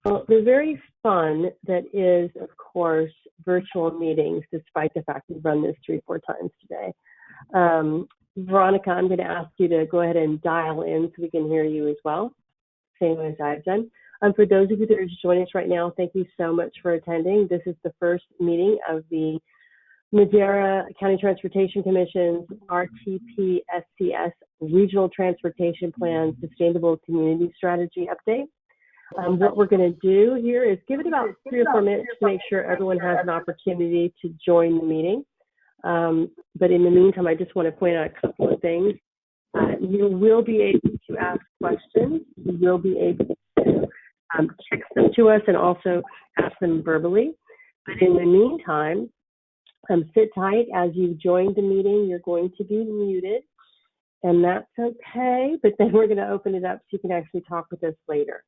Well, the very fun that is, of course, virtual meetings, despite the fact we've run this 3-4 times today. Veronica, I'm going to ask you to go ahead and dial in so we can hear you as well, same as I've done. For those of you that are just joining us right now, thank you so much for attending. This is the first meeting of the Madera County Transportation Commission's RTP SCS Regional Transportation Plan Sustainable Community Strategy Update. What we're going to do here is give it about 3 or 4 minutes to make sure everyone has an opportunity to join the meeting. But in the meantime, I just want to point out a couple of things. You will be able to ask questions. You will be able to text them to us and also ask them verbally. But in the meantime, sit tight. As you've joined the meeting, you're going to be muted, and that's okay. But then we're going to open it up so you can actually talk with us later.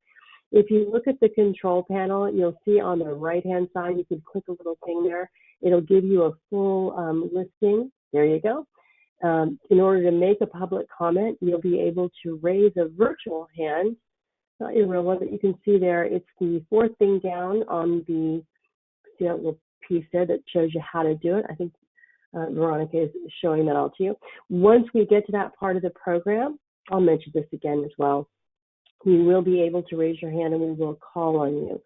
If you look at the control panel, you'll see on the right-hand side, you can click a little thing there. It'll give you a full listing. There you go. In order to make a public comment, you'll be able to raise a virtual hand. Not your real one, but you can see there, it's the 4th thing down on the little piece there that shows you how to do it. I think Veronica is showing that all to you. Once we get to that part of the program, I'll mention this again as well. You will be able to raise your hand and we will call on you.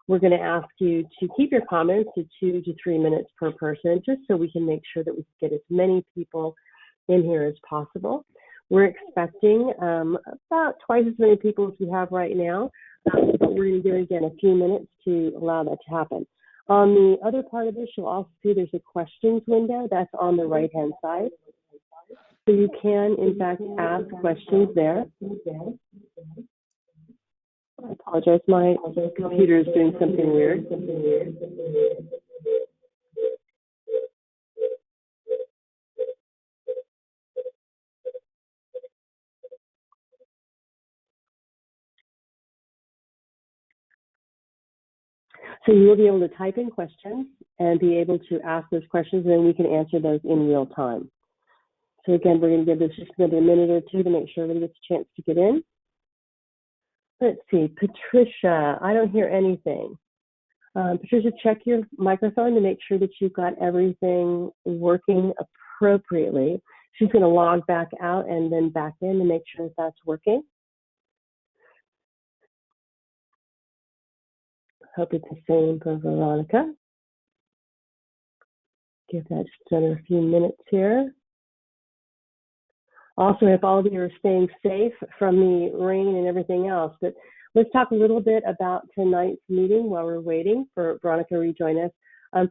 We're going to ask you to keep your comments to 2 to 3 minutes per person, just so we can make sure that we get as many people in here as possible. We're expecting about twice as many people as we have right now, but we're going to give it again a few minutes to allow that to happen. On the other part of this, you'll also see there's a questions window that's on the right-hand side. So you can, in fact, ask questions there. I apologize, my computer is doing something weird. So you will be able to type in questions and be able to ask those questions, and then we can answer those in real time. So again, we're going to give this just another minute or 2 to make sure everybody gets a chance to get in. Let's see, Patricia, I don't hear anything. Patricia, check your microphone to make sure that you've got everything working appropriately. She's going to log back out and then back in to make sure that that's working. Hope it's the same for Veronica. Give that just another few minutes here. Also, if all of you are staying safe from the rain and everything else, but let's talk a little bit about tonight's meeting while we're waiting for Veronica to rejoin us.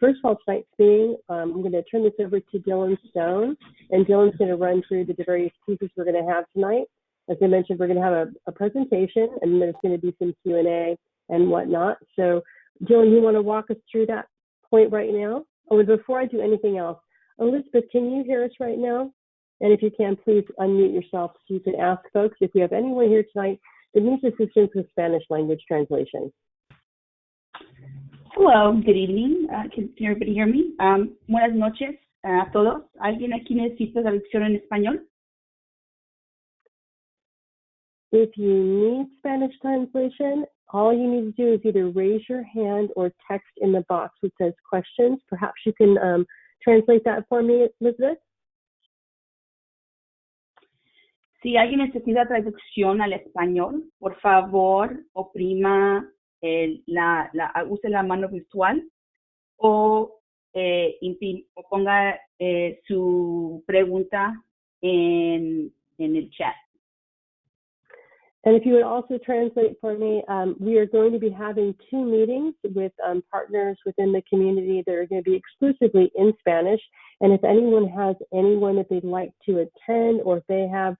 First of all, tonight's meeting, I'm going to turn this over to Dylan Stone, and Dylan's going to run through the various pieces we're going to have tonight. As I mentioned, we're going to have a presentation, and there's going to be some Q&A and whatnot. So, Dylan, you want to walk us through that point right now? Oh, and before I do anything else, Elizabeth, can you hear us right now? And if you can, please unmute yourself so you can ask folks if we have anyone here tonight that needs assistance with Spanish language translation. Hello, good evening. Can everybody hear me? Buenas noches a todos. ¿Alguien aquí necesita traducción en español? If you need Spanish translation, all you need to do is either raise your hand or text in the box that says questions. Perhaps you can translate that for me, Elizabeth. Si alguien necesita traducción al español, por favor, oprima use la mano virtual o ponga su pregunta en el chat. And if you would also translate for me, we are going to be having 2 meetings with partners within the community that are going to be exclusively in Spanish. And if anyone has anyone that they'd like to attend, or if they have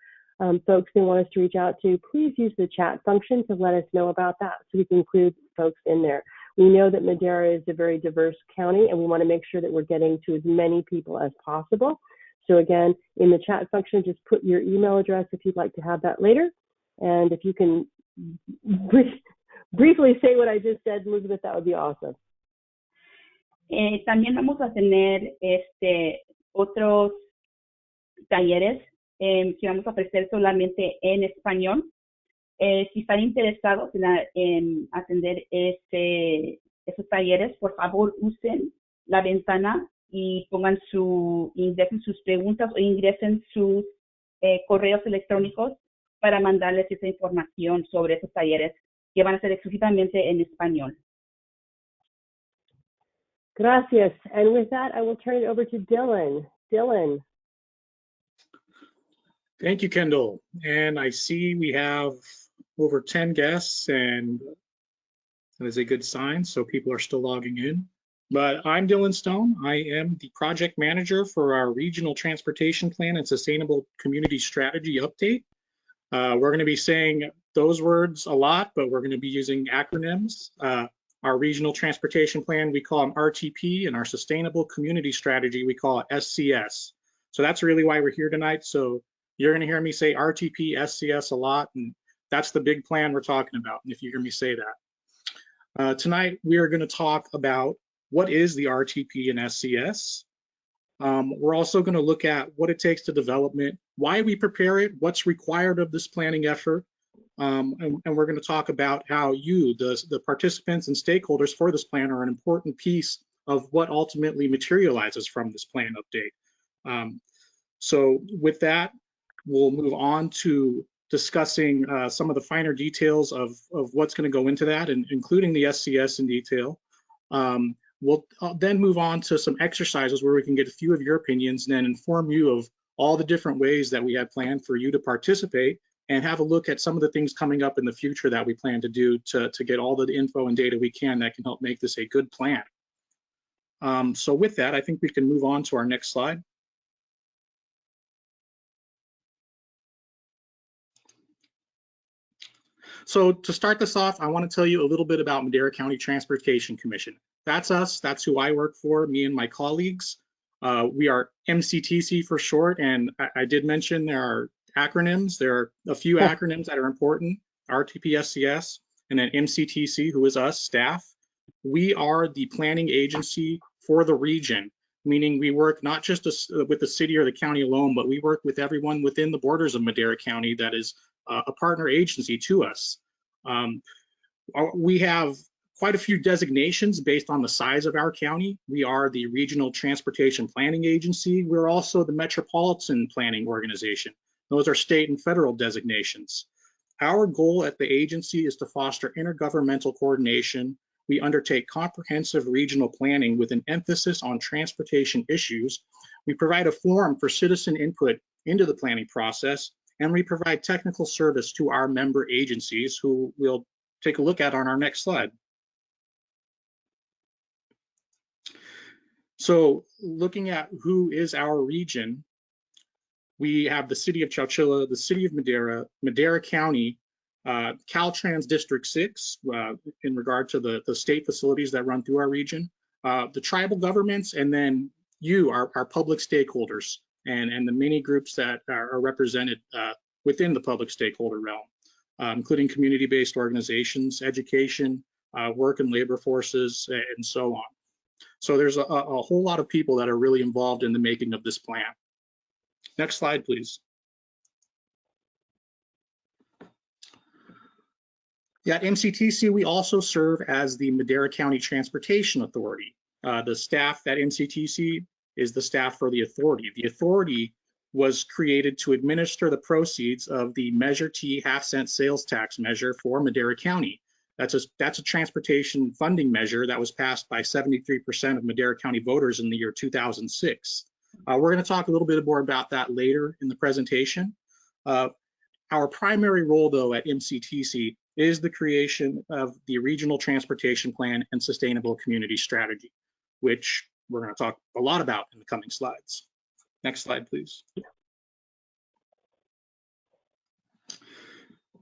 folks they want us to reach out to, please use the chat function to let us know about that so we can include folks in there. We know that Madera is a very diverse county, and we want to make sure that we're getting to as many people as possible. So again, in the chat function, just put your email address if you'd like to have that later. And if you can briefly say what I just said, Elizabeth, that would be awesome. También vamos a tener otros talleres que vamos a ofrecer solamente en español. Si están interesados en atender esos talleres, por favor usen la ventana y ingresen sus preguntas o ingresen sus correos electrónicos para mandarles esa información sobre esos talleres que van a ser exclusivamente en español. Gracias. And with that, I will turn it over to Dylan. Dylan. Thank you, Kendall. And I see we have over 10 guests, and that is a good sign, so people are still logging in. But I'm Dylan Stone. I am the project manager for our Regional Transportation Plan and Sustainable Community Strategy Update. We're going to be saying those words a lot, but we're going to be using acronyms. Our Regional Transportation Plan, we call them RTP, and our Sustainable Community Strategy, we call it SCS. So that's really why we're here tonight. So you're going to hear me say RTP, SCS a lot, and that's the big plan we're talking about, if you hear me say that. Tonight, we are going to talk about what is the RTP and SCS. We're also going to look at what it takes to development, why we prepare it, what's required of this planning effort, and we're going to talk about how you, the participants and stakeholders for this plan, are an important piece of what ultimately materializes from this plan update. So with that, we'll move on to discussing some of the finer details of what's going to go into that, and including the SCS in detail. We'll then move on to some exercises where we can get a few of your opinions and then inform you of all the different ways that we have planned for you to participate, and have a look at some of the things coming up in the future that we plan to do to get all the info and data we can that can help make this a good plan. So with that, I think we can move on to our next slide. So to start this off, I want to tell you a little bit about Madera County Transportation Commission. That's us, that's who I work for, me and my colleagues. We are MCTC for short, and I did mention there are acronyms. There are a few acronyms that are important: RTP, SCS, and then MCTC, who is us, staff. We are the planning agency for the region, meaning we work not just with the city or the county alone, but we work with everyone within the borders of Madera County that is a partner agency to us. We have quite a few designations based on the size of our county. We are the Regional Transportation Planning Agency. We're also the Metropolitan Planning Organization. Those are state and federal designations. Our goal at the agency is to foster intergovernmental coordination. We undertake comprehensive regional planning with an emphasis on transportation issues. We provide a forum for citizen input into the planning process, and we provide technical service to our member agencies, who we'll take a look at on our next slide. So looking at who is our region, we have the city of Chowchilla, the city of Madera, Madera County, Caltrans District 6 in regard to the state facilities that run through our region, the tribal governments, and then you, our public stakeholders, and the many groups that are represented within the public stakeholder realm, including community-based organizations, education, work and labor forces, and so on. So there's a whole lot of people that are really involved in the making of this plan. Next slide, please. At MCTC, we also serve as the Madera County Transportation Authority. The staff at MCTC is the staff for the authority. The authority was created to administer the proceeds of the Measure T half-cent sales tax measure for Madera County. That's a transportation funding measure that was passed by 73% of Madera County voters in the year 2006. We're going to talk a little bit more about that later in the presentation. Our primary role, though, at MCTC is the creation of the Regional Transportation Plan and Sustainable Community Strategy, which we're going to talk a lot about in the coming slides. Next slide, please.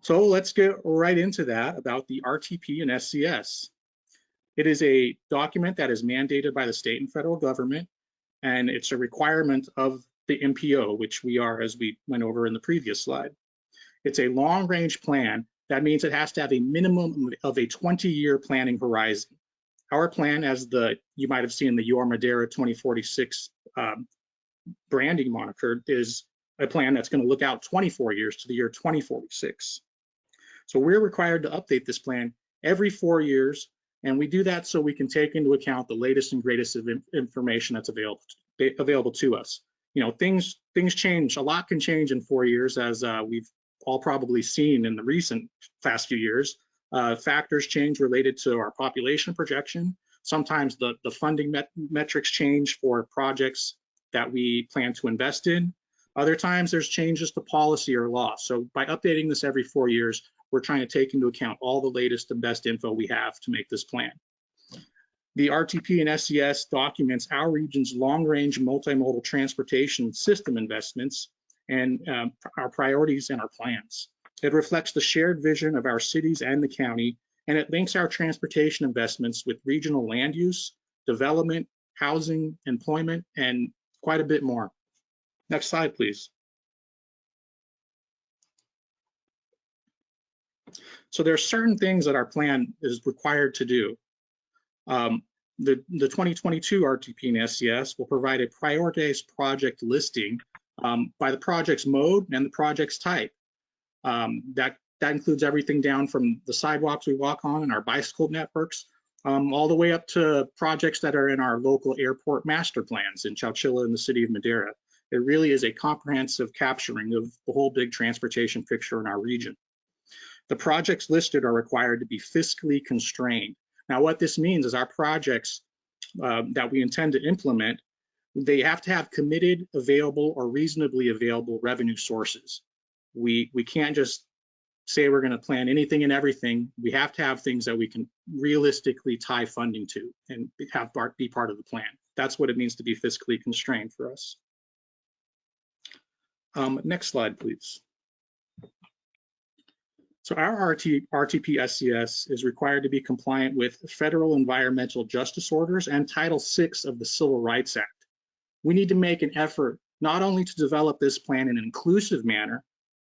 So let's get right into that about the RTP and SCS. It is a document that is mandated by the state and federal government, and it's a requirement of the MPO, which we are, as we went over in the previous slide. It's a long-range plan. That means it has to have a minimum of a 20-year planning horizon. Our plan, as you might have seen the Your Madera 2046 branding moniker, is a plan that's going to look out 24 years to the year 2046. So we're required to update this plan every 4 years, and we do that so we can take into account the latest and greatest of information that's available to us. You know, things change. A lot can change in 4 years, as we've all probably seen in the recent past few years. Factors change related to our population projection. Sometimes the funding metrics change for projects that we plan to invest in. Other times there's changes to policy or law. So by updating this every 4 years, we're trying to take into account all the latest and best info we have to make this plan. The RTP and SCS documents our region's long-range multimodal transportation system investments and our priorities and our plans. It reflects the shared vision of our cities and the county, and it links our transportation investments with regional land use, development, housing, employment, and quite a bit more. Next slide, please. So there are certain things that our plan is required to do. The 2022 RTP and SCS will provide a prioritized project listing by the project's mode and the project's type. That includes everything down from the sidewalks we walk on and our bicycle networks, all the way up to projects that are in our local airport master plans in Chowchilla and the city of Madera. It really is a comprehensive capturing of the whole big transportation picture in our region. The projects listed are required to be fiscally constrained. Now, what this means is our projects that we intend to implement, they have to have committed, available, or reasonably available revenue sources. We can't just say we're going to plan anything and everything. We have to have things that we can realistically tie funding to and be part of the plan. That's what it means to be fiscally constrained for us. Next slide, please. So our RTP SCS is required to be compliant with federal environmental justice orders and Title VI of the Civil Rights Act. We need to make an effort not only to develop this plan in an inclusive manner,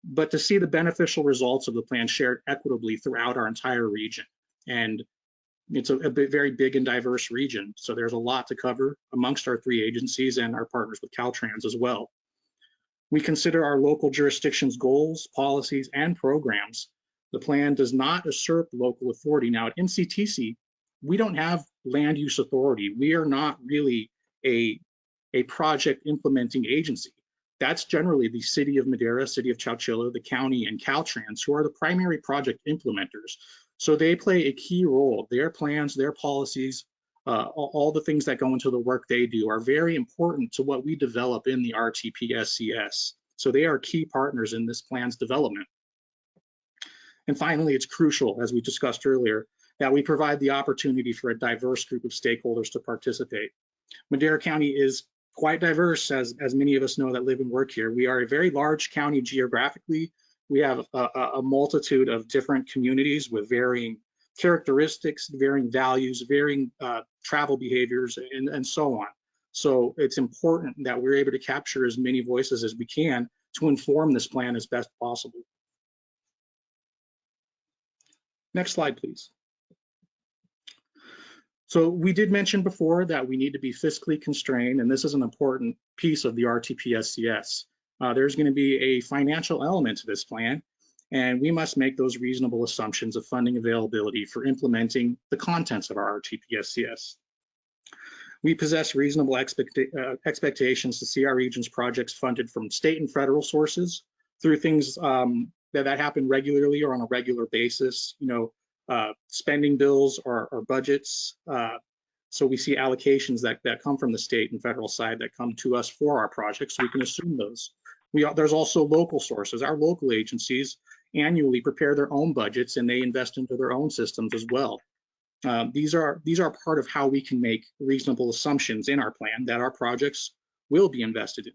but to see the beneficial results of the plan shared equitably throughout our entire region. And it's a very big and diverse region, so there's a lot to cover amongst our 3 agencies and our partners with Caltrans as well. We consider our local jurisdiction's goals, policies, and programs. The plan does not usurp local authority. Now at MCTC, we don't have land use authority. We are not really a project implementing agency. That's generally the city of Madera, city of Chowchilla, the county, and Caltrans, who are the primary project implementers. So they play a key role. Their plans, their policies, all the things that go into the work they do are very important to what we develop in the RTP SCS. So they are key partners in this plan's development. And finally, it's crucial, as we discussed earlier, that we provide the opportunity for a diverse group of stakeholders to participate. Madera County is quite diverse, as many of us know that live and work here. We are a very large county geographically. We have a multitude of different communities with varying characteristics, varying values, varying travel behaviors, and so on. So it's important that we're able to capture as many voices as we can to inform this plan as best possible. Next slide, please. So we did mention before that we need to be fiscally constrained, and this is an important piece of the RTP SCS. There's going to be a financial element to this plan, and we must make those reasonable assumptions of funding availability for implementing the contents of our RTP SCS. We possess reasonable expectations to see our region's projects funded from state and federal sources through things that happen regularly or on a regular basis, spending bills or budgets. So we see allocations that come from the state and federal side that come to us for our projects, so we can assume those. There's also local sources. Our local agencies annually prepare their own budgets and they invest into their own systems as well. These are part of how we can make reasonable assumptions in our plan that our projects will be invested in.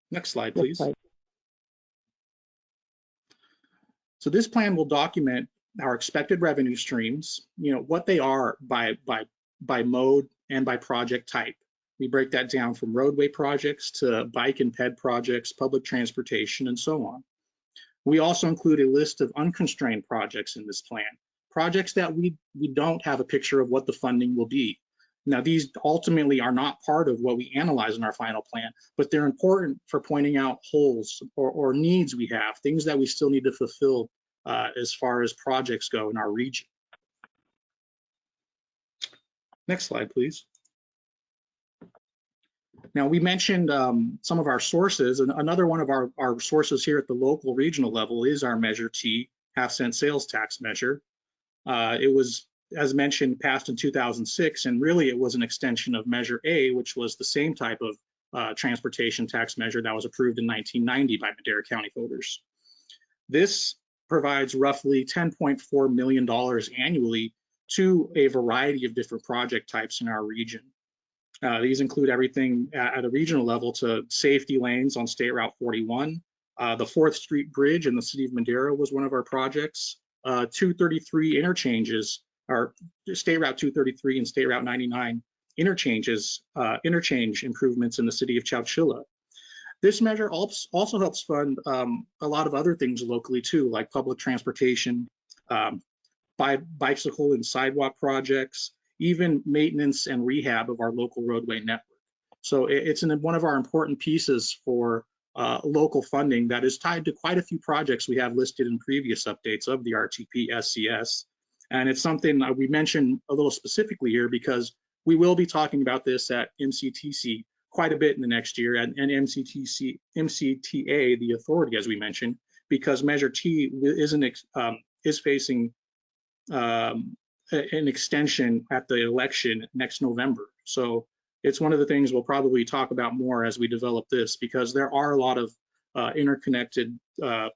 Next slide, please. So this plan will document our expected revenue streams, what they are by mode and by project type. We break that down from roadway projects to bike and ped projects, public transportation, and so on. We also include a list of unconstrained projects in this plan, projects that we don't have a picture of what the funding will be. Now, these ultimately are not part of what we analyze in our final plan, but they're important for pointing out holes or needs we have, things that we still need to fulfill as far as projects go in our region. Next slide, please. Now, we mentioned some of our sources, and another one of our sources here at the local regional level is our Measure T half-cent sales tax measure. It was, as mentioned, passed in 2006, and really it was an extension of Measure A, which was the same type of transportation tax measure that was approved in 1990 by Madera County voters. This provides roughly $10.4 million annually to a variety of different project types in our region. These include everything at a regional level to safety lanes on State Route 41. The 4th Street Bridge in the city of Madera was one of our projects. 233 interchanges, or State Route 233 and State Route 99 interchange improvements in the city of Chowchilla. This measure also helps fund a lot of other things locally too, like public transportation, bicycle and sidewalk projects, even maintenance and rehab of our local roadway network. So it's one of our important pieces for local funding that is tied to quite a few projects we have listed in previous updates of the RTP SCS. And it's something we mentioned a little specifically here because we will be talking about this at MCTC quite a bit in the next year, and MCTC, MCTA, the authority, as we mentioned, because Measure T is facing an extension at the election next November. So it's one of the things we'll probably talk about more as we develop this, because there are a lot of interconnected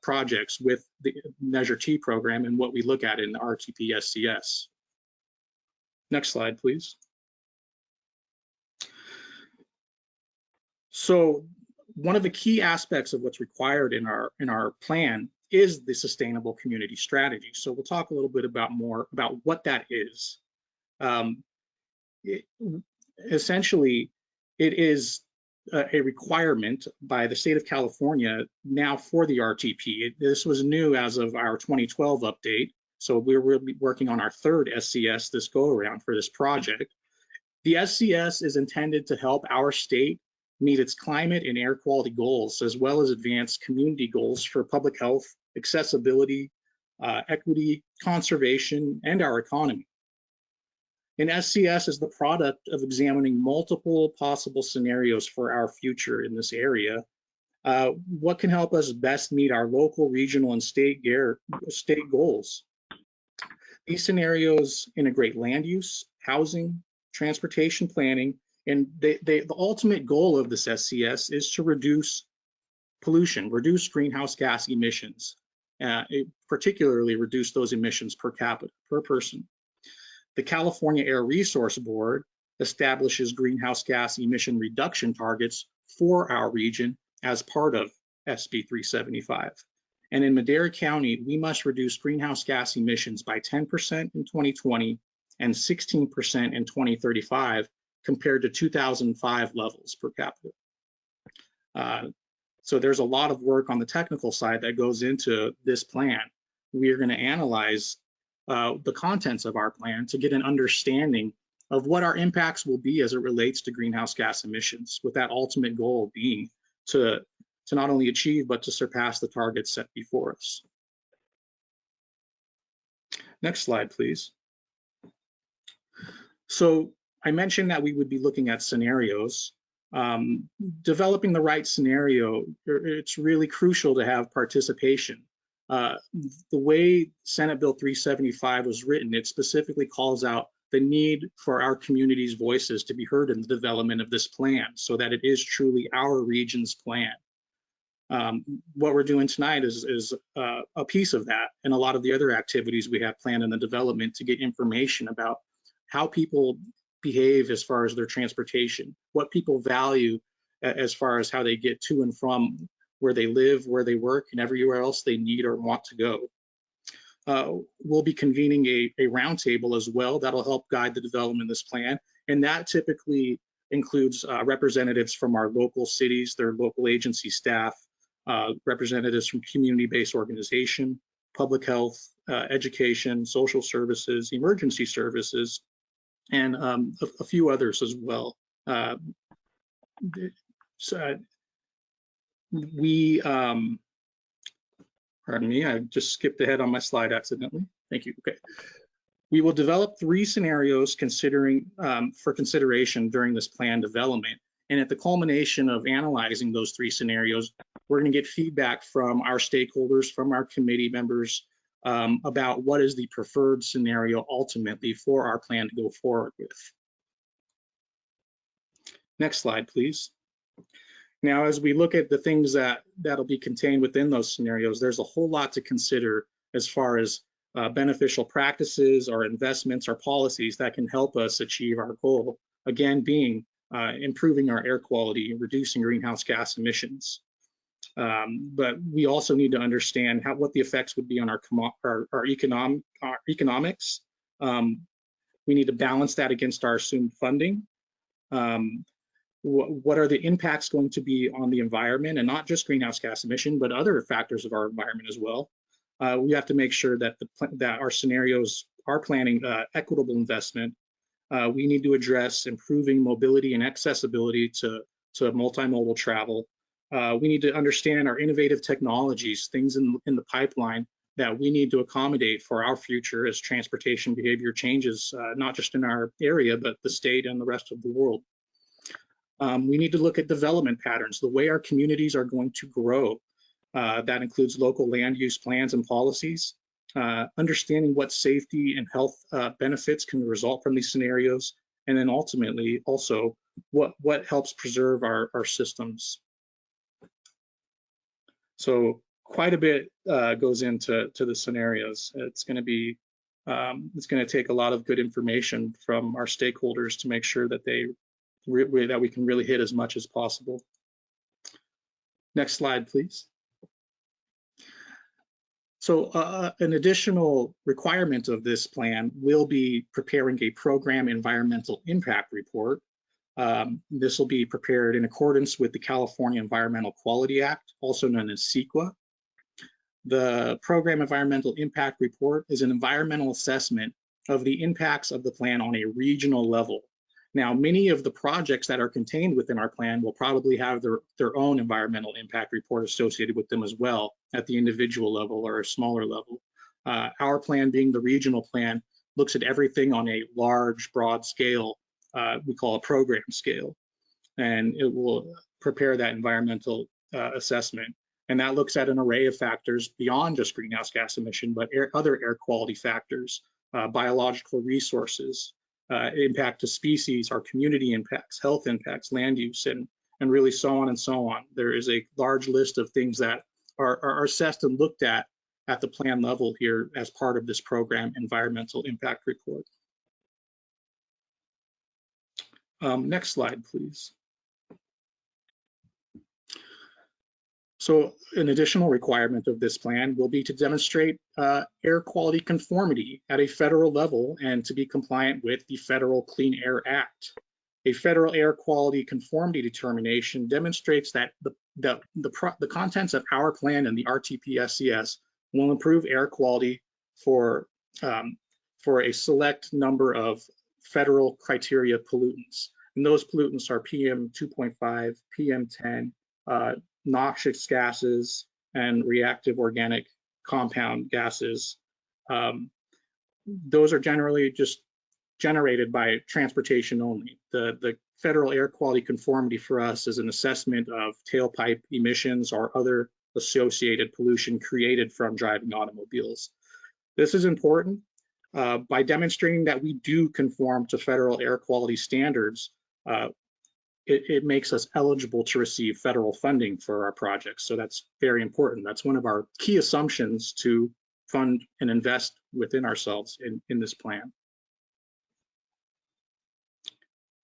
projects with the Measure T program and what we look at in the RTP SCS. Next slide, please. So one of the key aspects of what's required in our plan is the sustainable community strategy. So we'll talk a little bit more about what that is. Essentially, it is a requirement by the state of California now for the RTP. This was new as of our 2012 update. So we're working on our 3rd SCS this go around for this project. The SCS is intended to help our state meet its climate and air quality goals, as well as advance community goals for public health, accessibility, equity, conservation, and our economy. An SCS is the product of examining multiple possible scenarios for our future in this area. What can help us best meet our local, regional, and state goals? These scenarios integrate land use, housing, transportation planning, and the ultimate goal of this SCS is to reduce pollution, reduce greenhouse gas emissions, particularly reduce those emissions per capita, per person. The California Air Resource Board establishes greenhouse gas emission reduction targets for our region as part of SB 375. And in Madera County, we must reduce greenhouse gas emissions by 10% in 2020 and 16% in 2035 compared to 2005 levels per capita. So there's a lot of work on the technical side that goes into this plan. We are going to analyze the contents of our plan to get an understanding of what our impacts will be as it relates to greenhouse gas emissions, with that ultimate goal being to not only achieve, but to surpass the targets set before us. Next slide, please. So I mentioned that we would be looking at scenarios. Developing the right scenario, it's really crucial to have participation. The way Senate Bill 375 was written, it specifically calls out the need for our community's voices to be heard in the development of this plan so that it is truly our region's plan. What we're doing tonight is a piece of that, and a lot of the other activities we have planned in the development to get information about how people behave as far as their transportation, what people value as far as how they get to and from where they live, where they work, and everywhere else they need or want to go. We'll be convening a roundtable as well that'll help guide the development of this plan, and that typically includes representatives from our local cities, their local agency staff, representatives from community-based organization, public health, education, social services, emergency services, and a few others as well. Pardon me, I just skipped ahead on my slide accidentally. Thank you. Okay. We will develop 3 scenarios for consideration during this plan development. And at the culmination of analyzing those 3 scenarios, we're going to get feedback from our stakeholders, from our committee members, about what is the preferred scenario ultimately for our plan to go forward with. Next slide, please. Now, as we look at the things that'll be contained within those scenarios, there's a whole lot to consider as far as beneficial practices or investments or policies that can help us achieve our goal, again, being improving our air quality, reducing greenhouse gas emissions. But we also need to understand what the effects would be on our economics. We need to balance that against our assumed funding. What are the impacts going to be on the environment, and not just greenhouse gas emission, but other factors of our environment as well. We have to make sure that our scenarios are planning equitable investment. We need to address improving mobility and accessibility to multimodal travel. We need to understand our innovative technologies, things in the pipeline that we need to accommodate for our future as transportation behavior changes, not just in our area, but the state and the rest of the world. We need to look at development patterns, the way our communities are going to grow. That includes local land use plans and policies, understanding what safety and health benefits can result from these scenarios, and then ultimately also what helps preserve our systems. So quite a bit goes into the scenarios. It's going to take a lot of good information from our stakeholders to make sure that that we can really hit as much as possible. Next slide, please. So an additional requirement of this plan will be preparing a program environmental impact report. This will be prepared in accordance with the California Environmental Quality Act, also known as CEQA. The program environmental impact report is an environmental assessment of the impacts of the plan on a regional level. Now, many of the projects that are contained within our plan will probably have their own environmental impact report associated with them as well at the individual level or a smaller level. Our plan, being the regional plan, looks at everything on a large, broad scale, we call a program scale, and it will prepare that environmental assessment. And that looks at an array of factors beyond just greenhouse gas emission, but other air quality factors, biological resources, impact to species, our community impacts, health impacts, land use, and really so on and so on. There is a large list of things that are assessed and looked at the plan level here as part of this program environmental impact report. Next slide, please. So an additional requirement of this plan will be to demonstrate air quality conformity at a federal level and to be compliant with the Federal Clean Air Act. A federal air quality conformity determination demonstrates that the contents of our plan and the Rtpscs will improve air quality for a select number of federal criteria pollutants. And those pollutants are PM 2.5, PM 10, noxious gases, and reactive organic compound gases. Those are generally just generated by transportation only. The federal air quality conformity for us is an assessment of tailpipe emissions or other associated pollution created from driving automobiles. This is important. By demonstrating that we do conform to federal air quality standards, it makes us eligible to receive federal funding for our projects. So that's very important. That's one of our key assumptions to fund and invest within ourselves in this plan.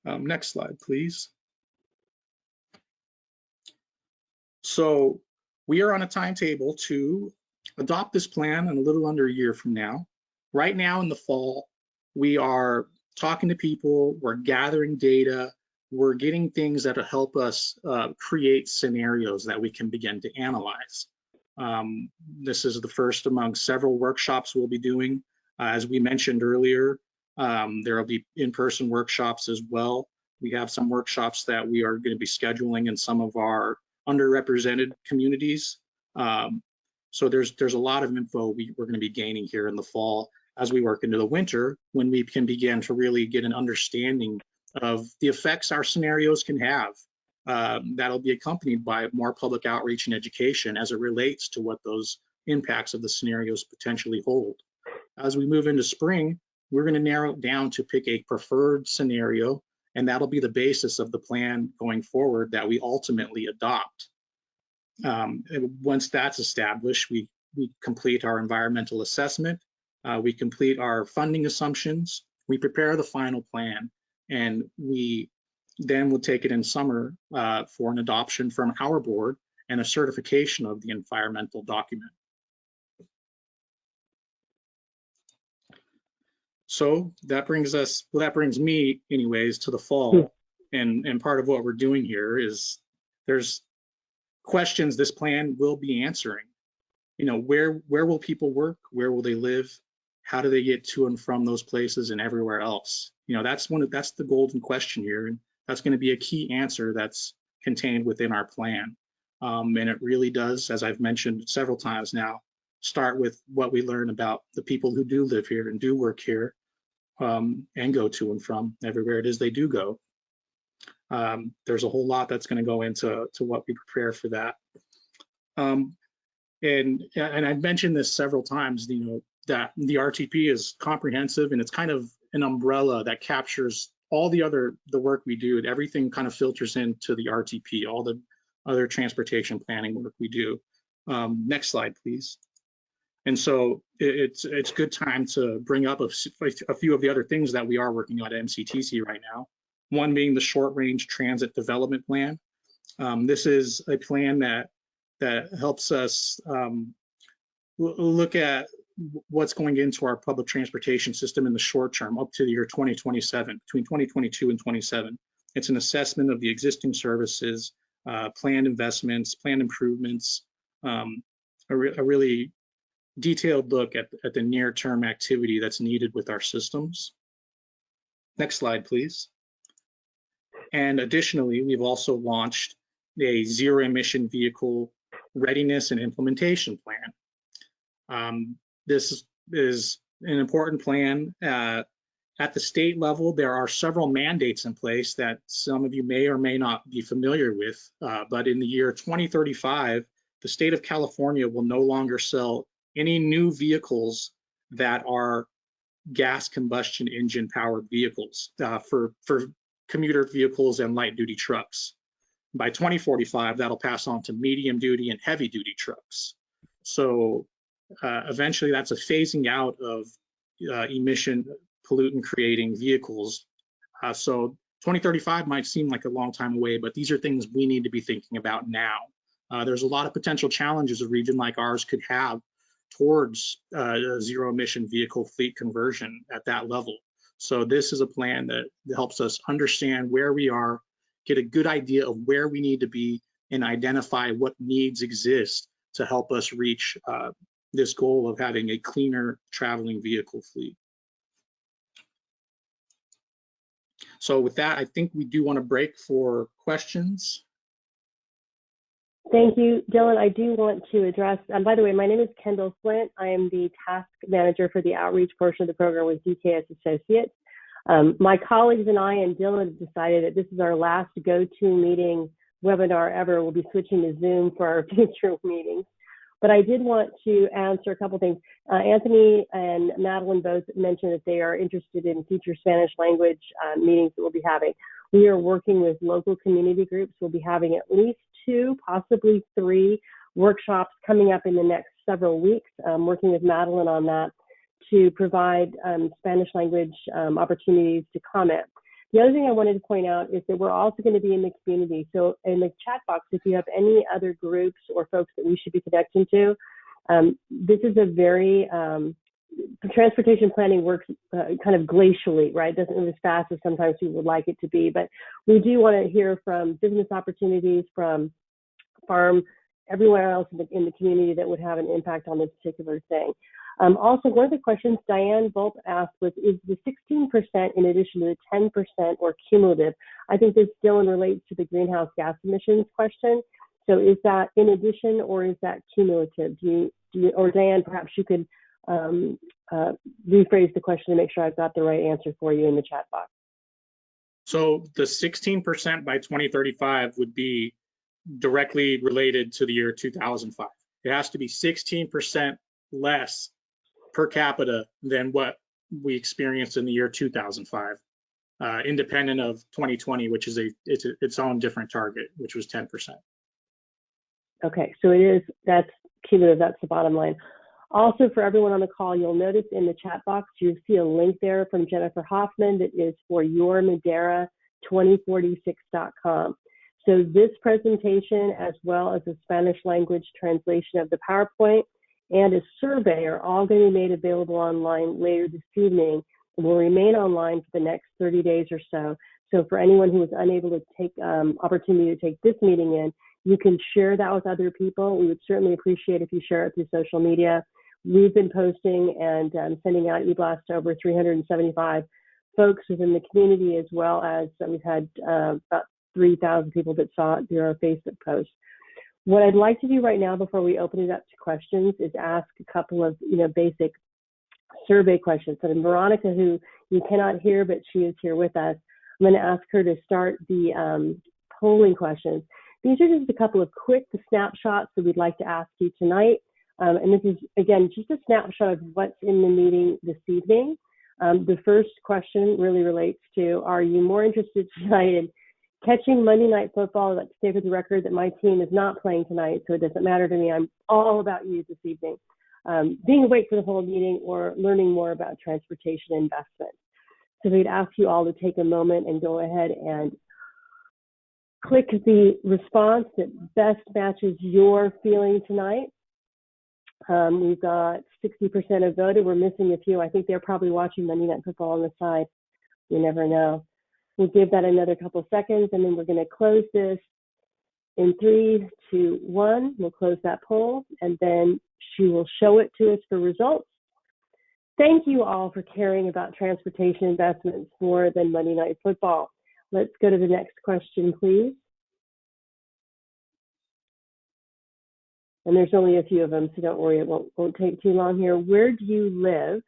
Next slide, please. So we are on a timetable to adopt this plan in a little under a year from now. Right now in the fall, we are talking to people, we're gathering data, we're getting things that will help us create scenarios that we can begin to analyze. This is the first among several workshops we'll be doing. As we mentioned earlier, There will be in-person workshops as well. We have some workshops that we are going to be scheduling in some of our underrepresented communities. So there's a lot of info we're going to be gaining here in the fall as we work into the winter, when we can begin to really get an understanding of the effects our scenarios can have. That'll be accompanied by more public outreach and education as it relates to what those impacts of the scenarios potentially hold. As we move into spring, we're going to narrow it down to pick a preferred scenario, and that'll be the basis of the plan going forward that we ultimately adopt. Once that's established, we complete our environmental assessment, we complete our funding assumptions, we prepare the final plan, and we then will take it in summer for an adoption from our board and a certification of the environmental document. So that brings me anyways to the fall, and part of what we're doing here is there's questions this plan will be answering. You know, where will people work? Where will they live? How do they get to and from those places and everywhere else? You know, that's the golden question here, and that's going to be a key answer that's contained within our plan. And it really does, as I've mentioned several times now, start with what we learn about the people who do live here and do work here, and go to and from everywhere it is they do go. There's a whole lot that's going to go into what we prepare for that. And I've mentioned this several times, you know, that the RTP is comprehensive, and it's kind of an umbrella that captures all the work we do. Everything kind of filters into the RTP, all the other transportation planning work we do. Next slide, please. And so it's good time to bring up a few of the other things that we are working on at MCTC right now. One being the short range transit development plan. This is a plan that helps us look at what's going into our public transportation system in the short term up to the year 2027, between 2022 and 27. It's an assessment of the existing services, planned investments, planned improvements, a really detailed look at the near-term activity that's needed with our systems. Next slide, please. And additionally, we've also launched a zero-emission vehicle readiness and implementation plan. This is an important plan. At the state level, there are several mandates in place that some of you may or may not be familiar with, but in the year 2035, the state of California will no longer sell any new vehicles that are gas combustion engine powered vehicles for commuter vehicles and light duty trucks. By 2045, that'll pass on to medium duty and heavy duty trucks. So eventually that's a phasing out of emission pollutant creating vehicles. So 2035 might seem like a long time away, but these are things we need to be thinking about now. There's a lot of potential challenges a region like ours could have towards a zero emission vehicle fleet conversion at that level. So this is a plan that helps us understand where we are, get a good idea of where we need to be, and identify what needs exist to help us reach this goal of having a cleaner traveling vehicle fleet. So with that, I think we do want to break for questions. Thank you, Dylan. I do want to address, and by the way, my name is Kendall Flint. I am the task manager for the outreach portion of the program with DKS Associates. My colleagues and I and Dylan have decided that this is our last go-to meeting webinar ever. We'll be switching to Zoom for our future meetings. But I did want to answer a couple things. Anthony and Madeline both mentioned that they are interested in future Spanish language meetings that we'll be having. We are working with local community groups. We'll be having at least 2, possibly 3 workshops coming up in the next several weeks. I'm working with Madeline on that to provide Spanish language opportunities to comment. The other thing I wanted to point out is that we're also going to be in the community. So in the chat box, if you have any other groups or folks that we should be connecting to, this is a very, transportation planning works kind of glacially, right? It doesn't move as fast as sometimes we would like it to be, but we do want to hear from business opportunities, from farm, everywhere else in the community that would have an impact on this particular thing. Also, one of the questions Diane Volp asked was, is the 16% in addition to the 10% or cumulative? I think this, Dylan, relates to the greenhouse gas emissions question. So is that in addition or is that cumulative? Or Diane, perhaps you could rephrase the question to make sure I've got the right answer for you in the chat box. So the 16% by 2035 would be directly related to the year 2005. It has to be 16% less per capita than what we experienced in the year 2005, independent of 2020, which is its own different target, which was 10%. Okay, so that's cumulative, that's the bottom line. Also, for everyone on the call, you'll notice in the chat box, you'll see a link there from Jennifer Hoffman that is for yourmadera2046.com. So this presentation, as well as a Spanish language translation of the PowerPoint and a survey, are all going to be made available online later this evening and will remain online for the next 30 days or so. So for anyone who was unable to take opportunity to take this meeting in, you can share that with other people. We would certainly appreciate if you share it through social media. We've been posting and sending out e-blasts to over 375 folks within the community, as well as we've had about 3,000 people that saw it through our Facebook post. What I'd like to do right now before we open it up to questions is ask a couple of basic survey questions. So Veronica, who you cannot hear, but she is here with us, I'm going to ask her to start the polling questions. These are just a couple of quick snapshots that we'd like to ask you tonight. And this is, again, just a snapshot of what's in the meeting this evening. The first question really relates to, are you more interested tonight in catching Monday Night Football? I'd like to say for the record that my team is not playing tonight, so it doesn't matter to me. I'm all about you this evening. Being awake for the whole meeting or learning more about transportation investment. So we'd ask you all to take a moment and go ahead and click the response that best matches your feeling tonight. We've got 60% have voted. We're missing a few. I think they're probably watching Monday Night Football on the side. You never know. We'll give that another couple seconds, and then we're going to close this in 3, 2, 1. We'll close that poll, and then she will show it to us for results. Thank you all for caring about transportation investments more than Monday Night Football. Let's go to the next question, please. And there's only a few of them, so don't worry, it won't take too long here. Where do you live?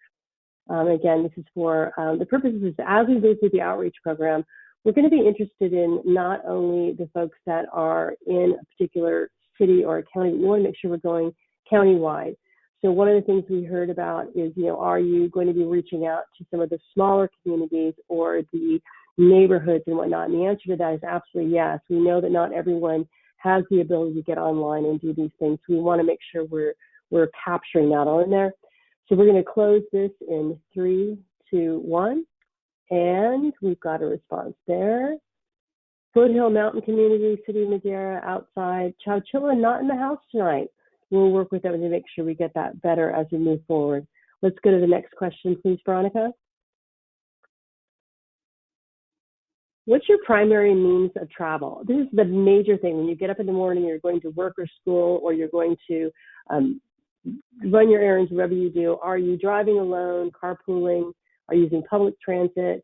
Again, this is for the purposes, as we move through the outreach program, we're going to be interested in not only the folks that are in a particular city or a county, but we want to make sure we're going countywide. So one of the things we heard about is, are you going to be reaching out to some of the smaller communities or the neighborhoods and whatnot? And the answer to that is absolutely yes. We know that not everyone has the ability to get online and do these things. We want to make sure we're capturing that all in there. So we're going to close this in 3, 2, 1, and we've got a response there. Foothill Mountain Community, City of Madera, outside. Chowchilla, not in the house tonight. We'll work with them to make sure we get that better as we move forward. Let's go to the next question, please, Veronica. What's your primary means of travel? This is the major thing. When you get up in the morning, you're going to work or school, or you're going to run your errands, whatever you do. Are you driving alone, carpooling? Are you using public transit,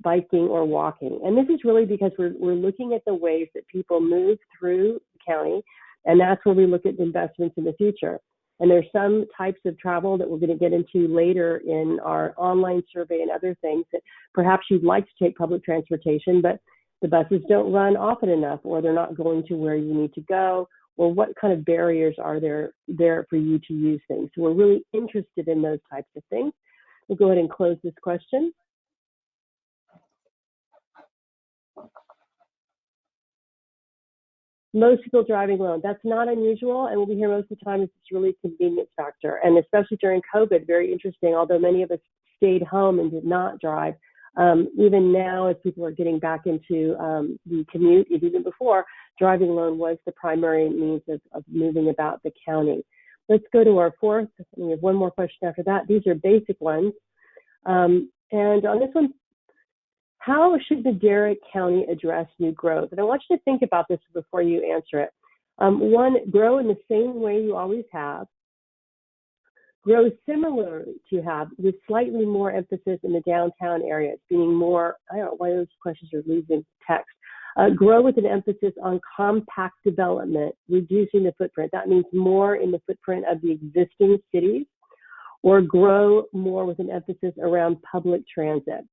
biking, or walking? And this is really because we're looking at the ways that people move through the county, and that's where we look at investments in the future. And there's some types of travel that we're going to get into later in our online survey and other things that perhaps you'd like to take public transportation, but the buses don't run often enough, or they're not going to where you need to go, or what kind of barriers are there for you to use things. So we're really interested in those types of things. We'll go ahead and close this question. Most people driving alone. That's not unusual, and we'll be here most of the time. It's really a convenience factor, and especially during COVID, very interesting. Although many of us stayed home and did not drive, even now as people are getting back into the commute, even before, driving alone was the primary means of moving about the county. Let's go to our fourth. We have one more question after that. These are basic ones, and on this one, how should Madera County address new growth? And I want you to think about this before you answer it. One, grow in the same way you always have. Grow similar to have, with slightly more emphasis in the downtown areas, being more, I don't know why those questions are losing text. Grow with an emphasis on compact development, reducing the footprint. That means more in the footprint of the existing cities, or grow more with an emphasis around public transit.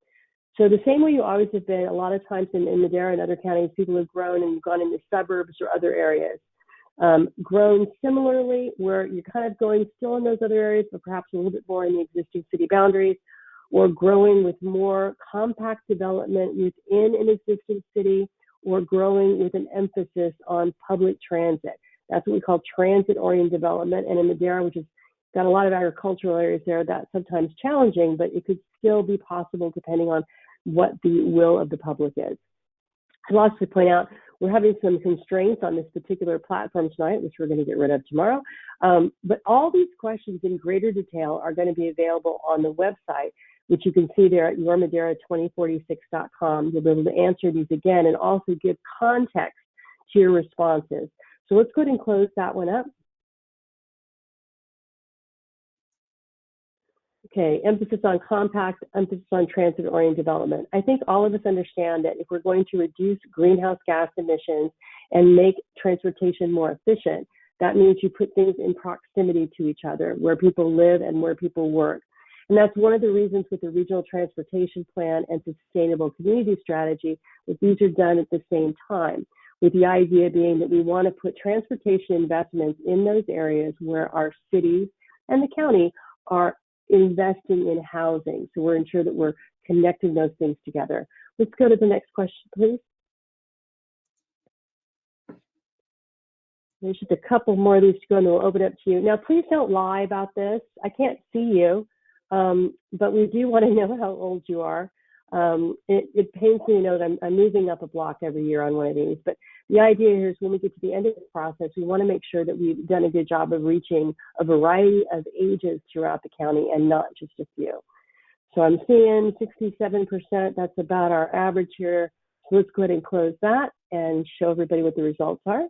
So the same way you always have been, a lot of times in Madera and other counties, people have grown and gone into suburbs or other areas. Grown similarly, where you're kind of going still in those other areas, but perhaps a little bit more in the existing city boundaries, or growing with more compact development within an existing city, or growing with an emphasis on public transit. That's what we call transit-oriented development. And in Madera, which has got a lot of agricultural areas there, that's sometimes challenging, but it could still be possible depending on what the will of the public is. I'd also to point out, we're having some constraints on this particular platform tonight, which we're going to get rid of tomorrow. But all these questions in greater detail are going to be available on the website, which you can see there at yourmadera2046.com. You'll be able to answer these again and also give context to your responses. So let's go ahead and close that one up. Okay, emphasis on compact, emphasis on transit-oriented development. I think all of us understand that if we're going to reduce greenhouse gas emissions and make transportation more efficient, that means you put things in proximity to each other, where people live and where people work. And that's one of the reasons with the Regional Transportation Plan and Sustainable Community Strategy that these are done at the same time, with the idea being that we want to put transportation investments in those areas where our cities and the county are investing in housing. So we're ensuring that we're connecting those things together. Let's go to the next question, please. There's just a couple more of these to go, and we'll open it up to you. Now, please don't lie about this. I can't see you, but we do want to know how old you are. It pains me to know that I'm moving up a block every year on one of these, but the idea here is when we get to the end of this process, we want to make sure that we've done a good job of reaching a variety of ages throughout the county and not just a few. So I'm seeing 67%, that's about our average here. So let's go ahead and close that and show everybody what the results are.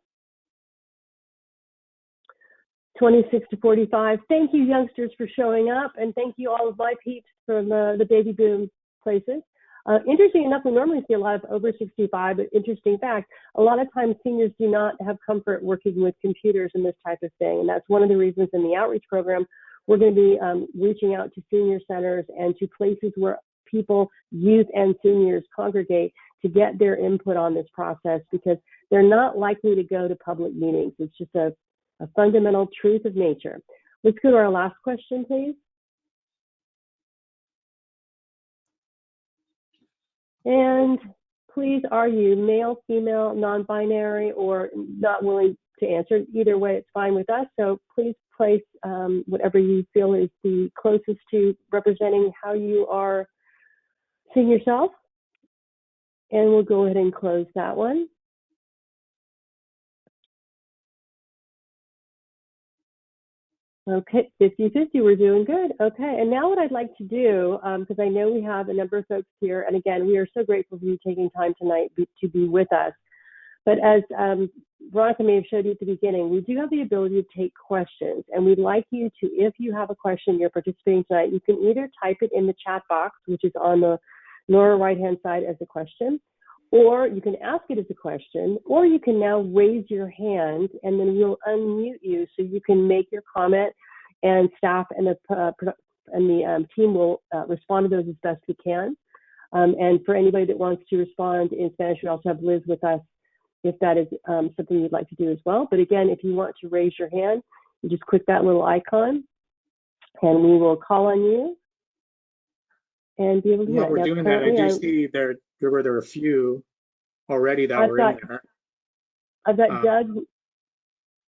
26 to 45. Thank you, youngsters, for showing up, and thank you all of my peeps from the baby boom places. Interesting enough, we normally see a lot of over 65, but interesting fact, a lot of times seniors do not have comfort working with computers and this type of thing. And that's one of the reasons in the outreach program, we're going to be reaching out to senior centers and to places where people, youth and seniors congregate to get their input on this process, because they're not likely to go to public meetings. It's just a fundamental truth of nature. Let's go to our last question, please. And please, are you male, female, non-binary, or not willing to answer? Either way, it's fine with us. So please place whatever you feel is the closest to representing how you are seeing yourself. And we'll go ahead and close that one. Okay, 50-50, we're doing good. Okay, and now what I'd like to do, because I know we have a number of folks here, and again, we are so grateful for you taking time tonight to be with us. But as Veronica may have showed you at the beginning, we do have the ability to take questions, and we'd like you to, if you have a question, you're participating tonight, you can either type it in the chat box, which is on the lower right-hand side as a question, or you can ask it as a question, or you can now raise your hand and then we'll unmute you so you can make your comment, and staff and the team will respond to those as best we can. And for anybody that wants to respond in Spanish, we also have Liz with us if that is something you'd like to do as well. But again, if you want to raise your hand, you just click that little icon and we will call on you and be able to do While we're doing that, I do see there were a few already that were in there. I've got Doug.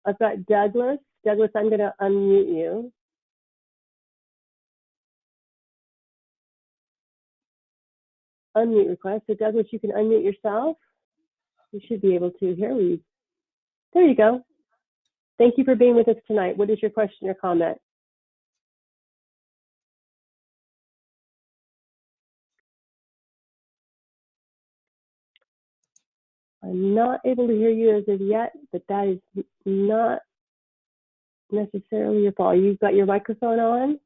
I've got Douglas. Douglas, I'm going to unmute you. Unmute request. So Douglas, you can unmute yourself. You should be able to. There you go. Thank you for being with us tonight. What is your question or comment? I'm not able to hear you as of yet, but that is not necessarily your fault. You've got your microphone on?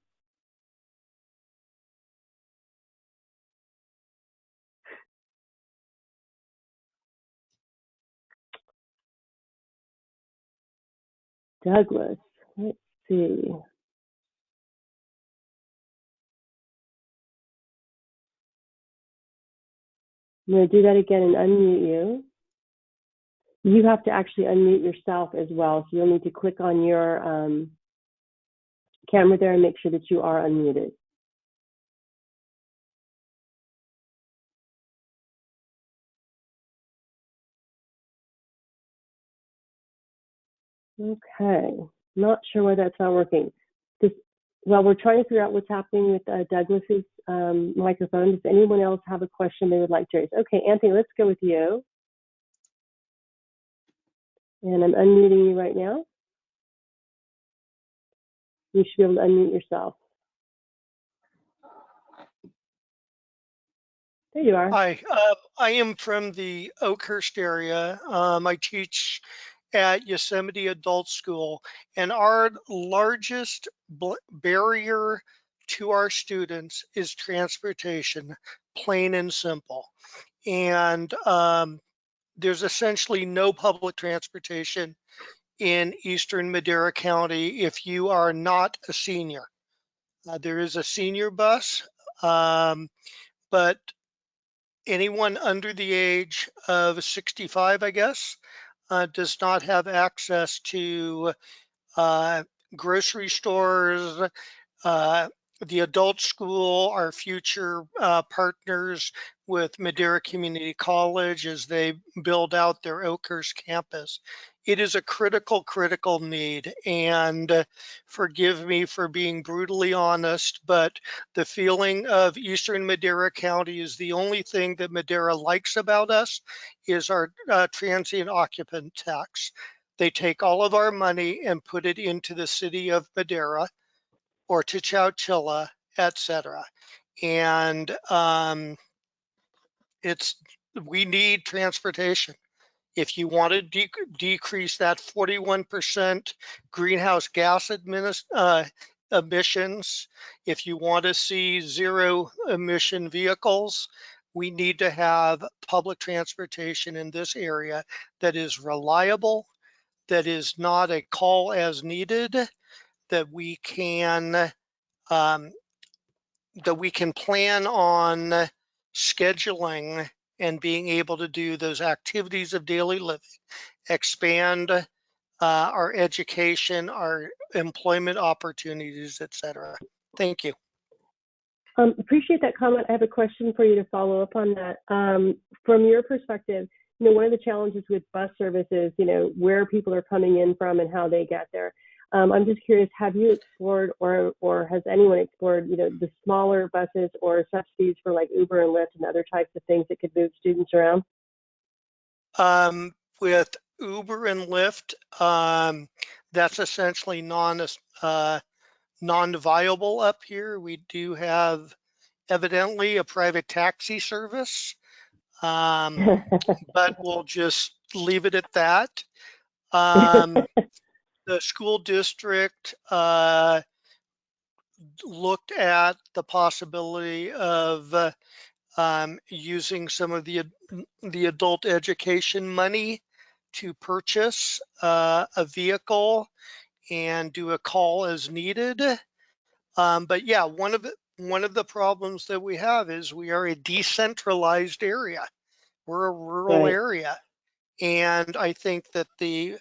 Douglas, let's see. I'm going to do that again and unmute you. You have to actually unmute yourself as well. So you'll need to click on your camera there and make sure that you are unmuted. Okay, not sure why that's not working. Well, we're trying to figure out what's happening with Douglas's microphone. Does anyone else have a question they would like to raise? Okay, Anthony, let's go with you. And I'm unmuting you right now. You should be able to unmute yourself. There you are. Hi, I am from the Oakhurst area. I teach at Yosemite Adult School, and our largest barrier to our students is transportation, plain and simple. And there's essentially no public transportation in Eastern Madera County if you are not a senior. There is a senior bus, but anyone under the age of 65, I guess, does not have access to grocery stores, the adult school, our future partners with Madera Community College as they build out their Oakhurst campus. It is a critical, critical need. And forgive me for being brutally honest, but the feeling of Eastern Madera County is the only thing that Madera likes about us is our transient occupant tax. They take all of our money and put it into the city of Madera or to Chowchilla, etc. And we need transportation. If you want to decrease that 41% greenhouse gas emissions, if you want to see zero emission vehicles, we need to have public transportation in this area that is reliable, that is not a call as needed, that we can plan on scheduling and being able to do those activities of daily living, expand our education, our employment opportunities, etc. Thank you. Appreciate that comment. I have a question for you to follow up on that. From your perspective, one of the challenges with bus services, where people are coming in from and how they get there. I'm just curious, have you explored or has anyone explored, the smaller buses or subsidies for like Uber and Lyft and other types of things that could move students around? With Uber and Lyft, that's essentially non-viable up here. We do have evidently a private taxi service, but we'll just leave it at that. The school district looked at the possibility of using some of the adult education money to purchase a vehicle and do a call as needed. But yeah, one of the problems that we have is we are a decentralized area. We're a rural area, and I think that the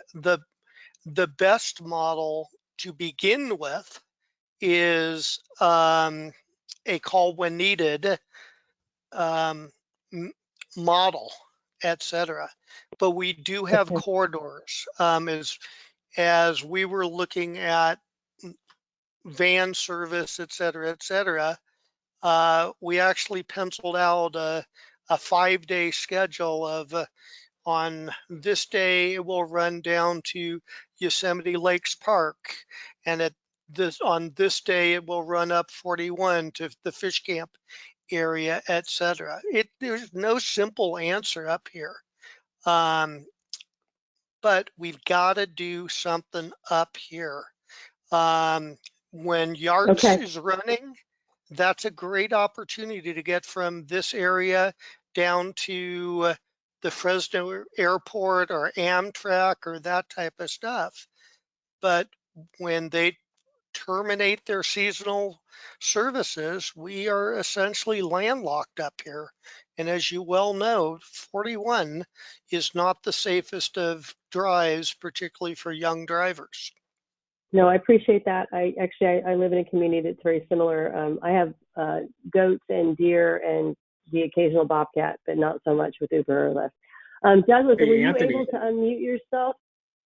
best model to begin with is a call when needed model, etc. But we do have corridors. As we were looking at van service, etc., we actually penciled out a 5-day schedule of on this day it will run down to Yosemite Lakes Park, and on this day it will run up 41 to the fish camp area, etc. There's no simple answer up here, but we've got to do something up here. When Yards Okay. is running, that's a great opportunity to get from this area down to the Fresno airport or Amtrak or that type of stuff. But when they terminate their seasonal services, we are essentially landlocked up here. And as you well know, 41 is not the safest of drives, particularly for young drivers. No, I appreciate that. I live in a community that's very similar. I have goats and deer and the occasional bobcat, but not so much with Uber or Lyft. Douglas, Hey, were you Anthony. able to unmute yourself?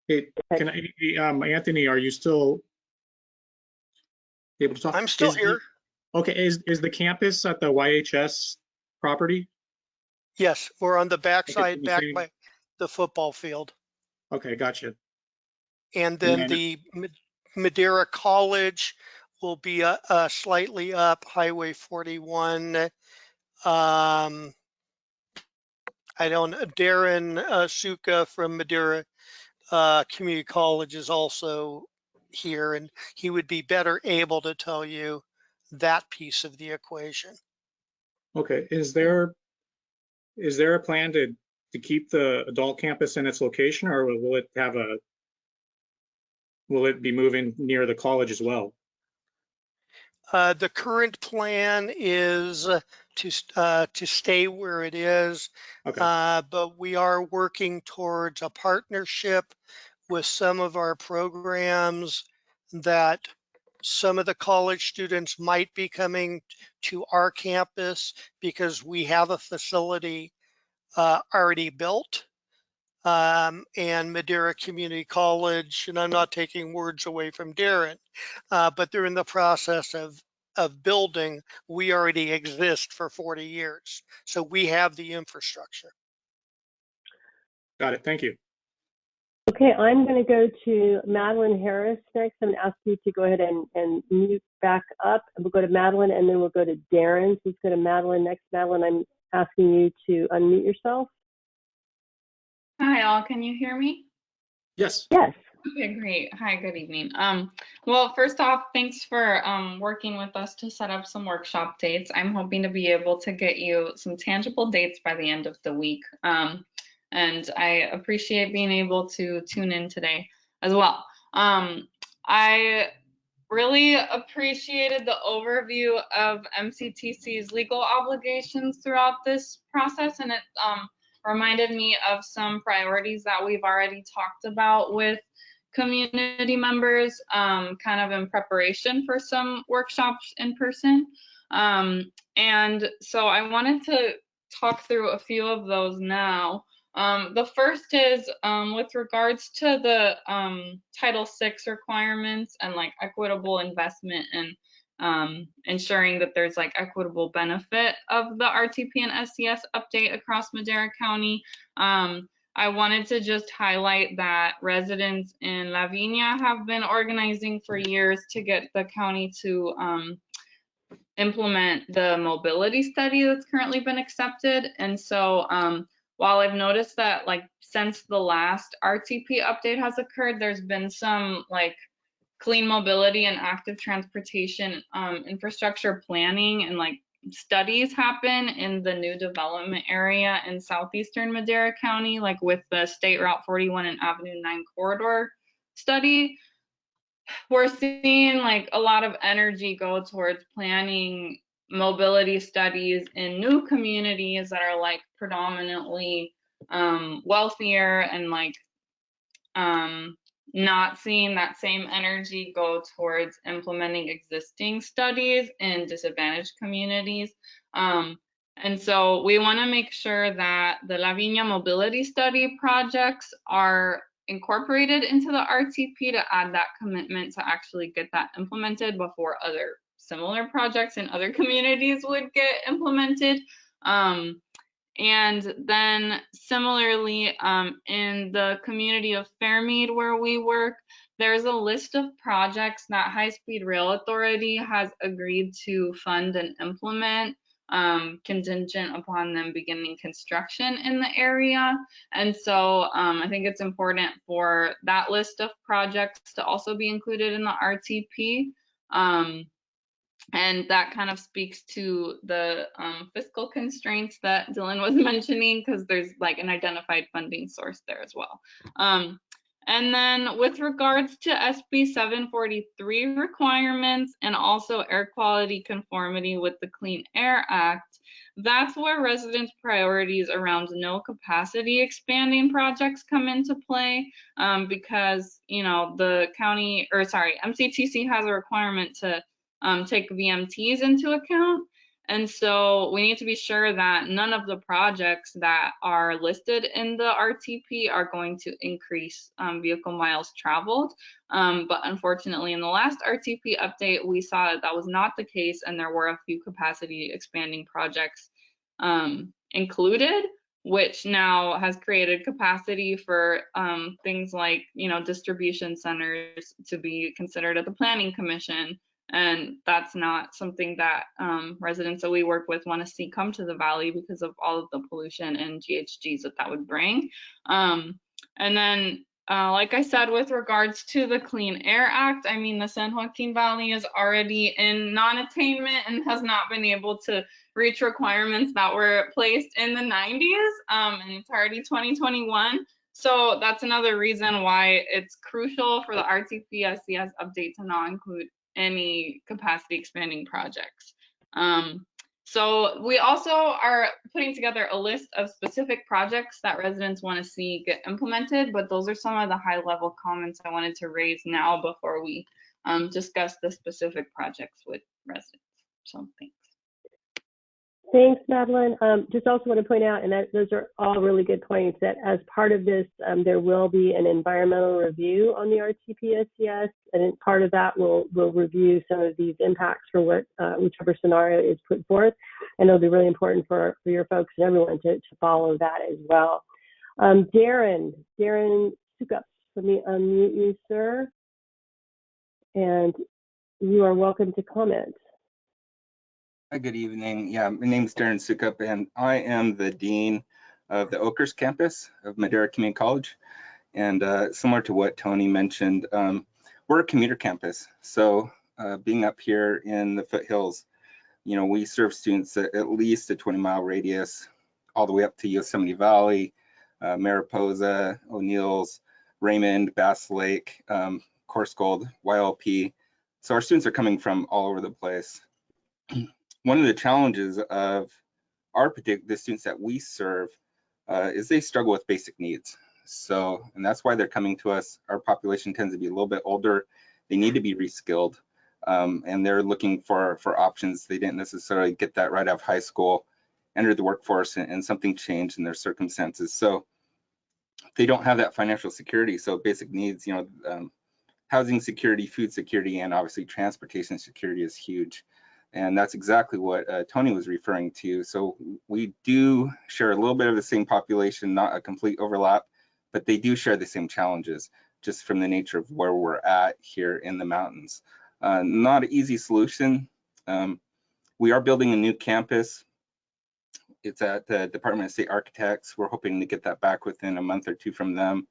Hey, Anthony, are you still able to talk? I'm still here. Okay, is the campus at the YHS property? Yes, we're on the backside, Okay, back by the football field. Okay, gotcha. And then the Madera College will be slightly up Highway 41. Darren Suka from Madeira Community College is also here, and he would be better able to tell you that piece of the equation. Okay, is there a plan to keep the adult campus in its location, or will it be moving near the college as well? The current plan is to stay where it is, Okay. but we are working towards a partnership with some of our programs that some of the college students might be coming to our campus because we have a facility already built. And Madeira Community College, and I'm not taking words away from Darren, but they're in the process of building. We already exist for 40 years, so we have the infrastructure. Got it. Thank you. Okay, I'm going to go to Madeline Harris next. I'm going to ask you to go ahead and mute back up. We'll go to Madeline, and then we'll go to Darren. So let's go to Madeline next. Madeline, I'm asking you to unmute yourself. Hi, all. Can you hear me? Yes. Yes. Okay, great. Hi, good evening. Well, first off, thanks for working with us to set up some workshop dates. I'm hoping to be able to get you some tangible dates by the end of the week. And I appreciate being able to tune in today as well. I really appreciated the overview of MCTC's legal obligations throughout this process, and it reminded me of some priorities that we've already talked about with community members, kind of in preparation for some workshops in person. And so I wanted to talk through a few of those now. The first is with regards to the Title VI requirements and like equitable investment and ensuring that there's like equitable benefit of the RTP and SCS update across Madera County. I wanted to just highlight that residents in Lavinia have been organizing for years to get the county to implement the mobility study that's currently been accepted. And so while I've noticed that like since the last RTP update has occurred, there's been some like clean mobility and active transportation infrastructure planning and like studies happen in the new development area in southeastern Madera County, like with the State Route 41 and Avenue 9 corridor study. We're seeing like a lot of energy go towards planning mobility studies in new communities that are like predominantly wealthier and like not seeing that same energy go towards implementing existing studies in disadvantaged communities. And so we want to make sure that the Lavinia mobility study projects are incorporated into the RTP to add that commitment to actually get that implemented before other similar projects in other communities would get implemented. And then similarly, in the community of Fairmead where we work, there's a list of projects that High Speed Rail Authority has agreed to fund and implement contingent upon them beginning construction in the area. And so I think it's important for that list of projects to also be included in the RTP. And that kind of speaks to the fiscal constraints that Dylan was mentioning, because there's like an identified funding source there as well. And then with regards to SB 743 requirements and also air quality conformity with the Clean Air Act, that's where residents' priorities around no capacity expanding projects come into play, because, you know, the county, or sorry, MCTC has a requirement to take VMTs into account. And so we need to be sure that none of the projects that are listed in the RTP are going to increase vehicle miles traveled. But unfortunately, in the last RTP update, we saw that that was not the case, and there were a few capacity expanding projects included, which now has created capacity for things like, you know, distribution centers to be considered at the Planning Commission. And that's not something that residents that we work with want to see come to the valley because of all of the pollution and GHGs that would bring. And then, like I said, with regards to the Clean Air Act, I mean, the San Joaquin Valley is already in non-attainment and has not been able to reach requirements that were placed in the 90s, and it's already 2021. So that's another reason why it's crucial for the RTP SCS update to not include any capacity expanding projects. So we also are putting together a list of specific projects that residents want to see get implemented, but those are some of the high level comments I wanted to raise now before we discuss the specific projects with residents. So thanks. Thanks, Madeline. Just also want to point out, and that those are all really good points, that as part of this, there will be an environmental review on the RTP SCS, and part of that will review some of these impacts for what whichever scenario is put forth, and it'll be really important for your folks and everyone to follow that as well. Darren Sukup, let me unmute you, sir, and you are welcome to comment. Hi, good evening. Yeah, my name is Darren Sukup, and I am the Dean of the Oakers campus of Madera Community College. And similar to what Tony mentioned, we're a commuter campus. So being up here in the foothills, you know, we serve students at least a 20-mile radius, all the way up to Yosemite Valley, Mariposa, O'Neill's, Raymond, Bass Lake, Coarse Gold, YLP. So our students are coming from all over the place. One of the challenges of the students that we serve is they struggle with basic needs. So, and that's why they're coming to us. Our population tends to be a little bit older. They need to be reskilled, and they're looking for options. They didn't necessarily get that right out of high school, entered the workforce, and something changed in their circumstances. So they don't have that financial security. So basic needs, you know, housing security, food security, and obviously transportation security is huge. And that's exactly what Tony was referring to. So we do share a little bit of the same population, not a complete overlap, but they do share the same challenges just from the nature of where we're at here in the mountains. Not an easy solution. We are building a new campus. It's at the Department of State Architects. We're hoping to get that back within a month or two from them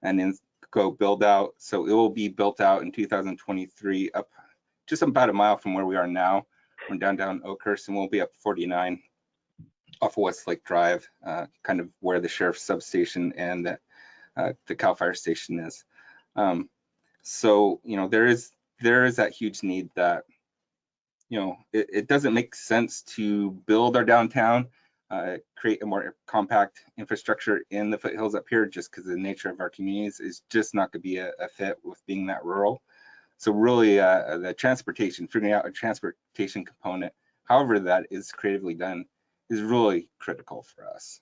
and then go build out. So it will be built out in 2023 up just about a mile from where we are now. We're downtown Oakhurst, and we'll be up 49 off Westlake Drive, kind of where the sheriff's substation and the Cal Fire Station is. So, you know, there is that huge need that, you know, it doesn't make sense to build our downtown, create a more compact infrastructure in the foothills up here, just because the nature of our communities is just not going to be a fit with being that rural. So really, the transportation, figuring out a transportation component, however that is creatively done, is really critical for us.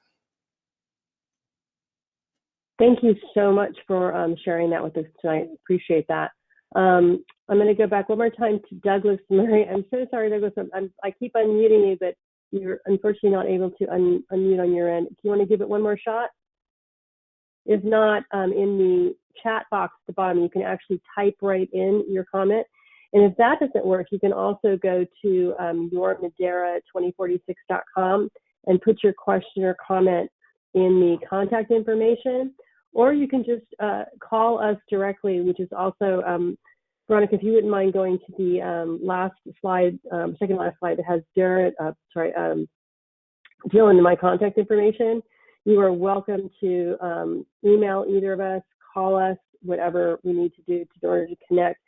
Thank you so much for sharing that with us tonight. Appreciate that. I'm going to go back one more time to Douglas Murray. I'm so sorry, Douglas. I keep unmuting you, but you're unfortunately not able to unmute on your end. Do you want to give it one more shot? If not, in the chat box at the bottom, you can actually type right in your comment. And if that doesn't work, you can also go to yourmadera2046.com and put your question or comment in the contact information, or you can just call us directly, which is also, Veronica, if you wouldn't mind going to the last slide, second last slide that has Derrick, Dylan and my contact information. You are welcome to email either of us, call us, whatever we need to do in order to connect.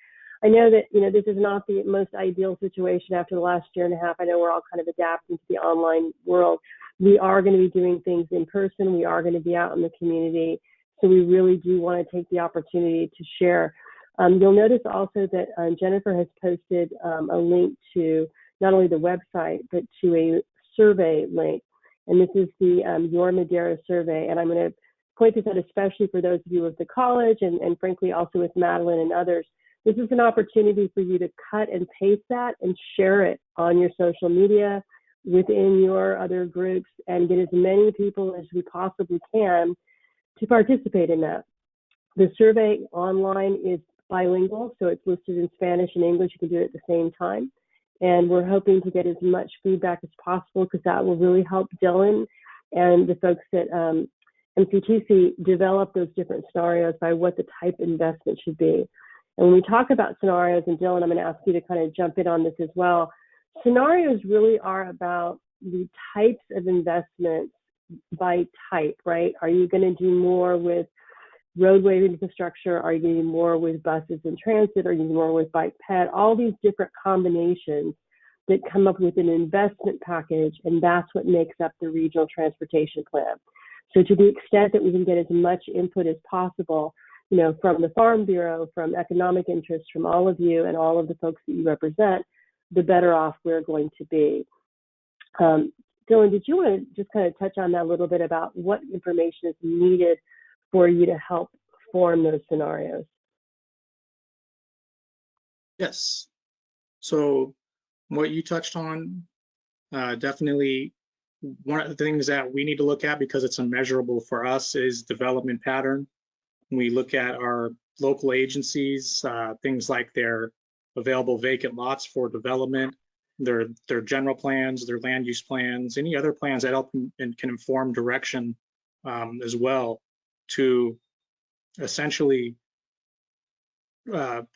I know that, this is not the most ideal situation after the last year and a half. I know we're all kind of adapting to the online world. We are going to be doing things in person. We are going to be out in the community. So we really do want to take the opportunity to share. You'll notice also that Jennifer has posted a link to not only the website, but to a survey link. And this is the Your Madeira Survey. And I'm going to point this out especially for those of you with the college and frankly also with Madeline and others. This is an opportunity for you to cut and paste that and share it on your social media, within your other groups, and get as many people as we possibly can to participate in that. The survey online is bilingual, so it's listed in Spanish and English. You can do it at the same time. And we're hoping to get as much feedback as possible because that will really help Dylan and the folks at MCTC develop those different scenarios by what the type of investment should be. And when we talk about scenarios, and Dylan, I'm going to ask you to kind of jump in on this as well. Scenarios really are about the types of investments by type, right? Are you going to do more with roadway infrastructure? Are you going to do more with buses and transit? Are you going to do more with bike ped? All these different combinations that come up with an investment package, and that's what makes up the regional transportation plan. So to the extent that we can get as much input as possible, from the Farm Bureau, from economic interests, from all of you and all of the folks that you represent, the better off we're going to be. Dylan, did you want to just kind of touch on that a little bit about what information is needed for you to help form those scenarios? Yes. So what you touched on, definitely one of the things that we need to look at, because it's unmeasurable for us, is development pattern. We look at our local agencies, things like their available vacant lots for development, their general plans, their land use plans, any other plans that help and can inform direction as well, to essentially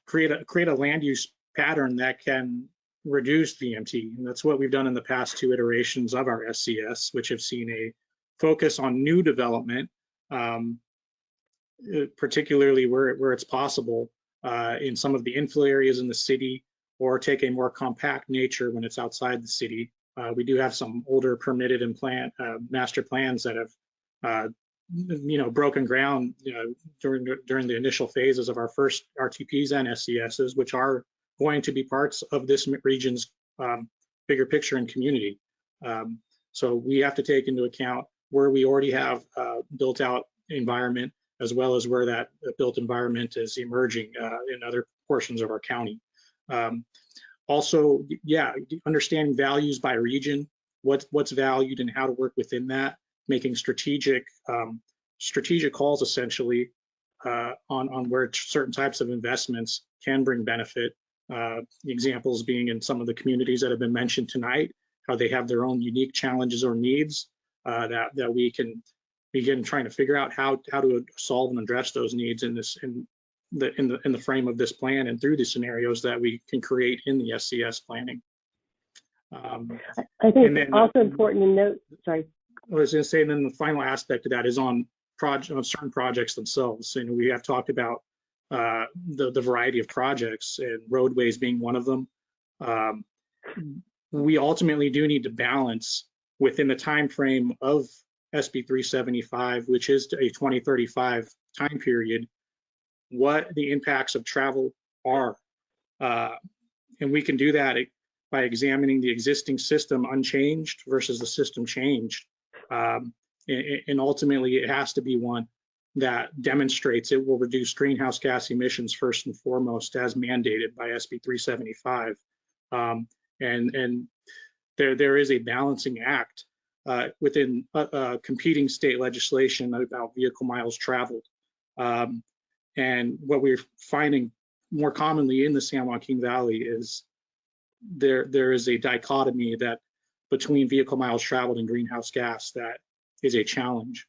create a land use pattern that can reduce VMT. And that's what we've done in the past 2 iterations of our SCS, which have seen a focus on new development, particularly where it's possible in some of the infill areas in the city, or take a more compact nature when it's outside the city. We do have some older permitted and master plans that have broken ground during the initial phases of our first RTPs and SCSs, which are going to be parts of this region's bigger picture and community. So we have to take into account where we already have built out environment, as well as where that built environment is emerging in other portions of our county. Also, understanding values by region, what's valued and how to work within that, making strategic calls essentially on where certain types of investments can bring benefit. The examples being in some of the communities that have been mentioned tonight, how they have their own unique challenges or needs that we can begin trying to figure out how to solve and address those needs in the frame of this plan and through the scenarios that we can create in the SCS planning. I think it's also important to note, sorry. I was going to say, and then the final aspect of that is on certain projects themselves. We have talked about the variety of projects, and roadways being one of them. We ultimately do need to balance within the time frame of SB 375, which is a 2035 time period, what the impacts of travel are. And we can do that by examining the existing system unchanged versus the system changed. And ultimately, it has to be one that demonstrates it will reduce greenhouse gas emissions first and foremost, as mandated by SB 375. And there is a balancing act within competing state legislation about vehicle miles traveled. And what we're finding more commonly in the San Joaquin Valley is there is a dichotomy that between vehicle miles traveled and greenhouse gas that is a challenge.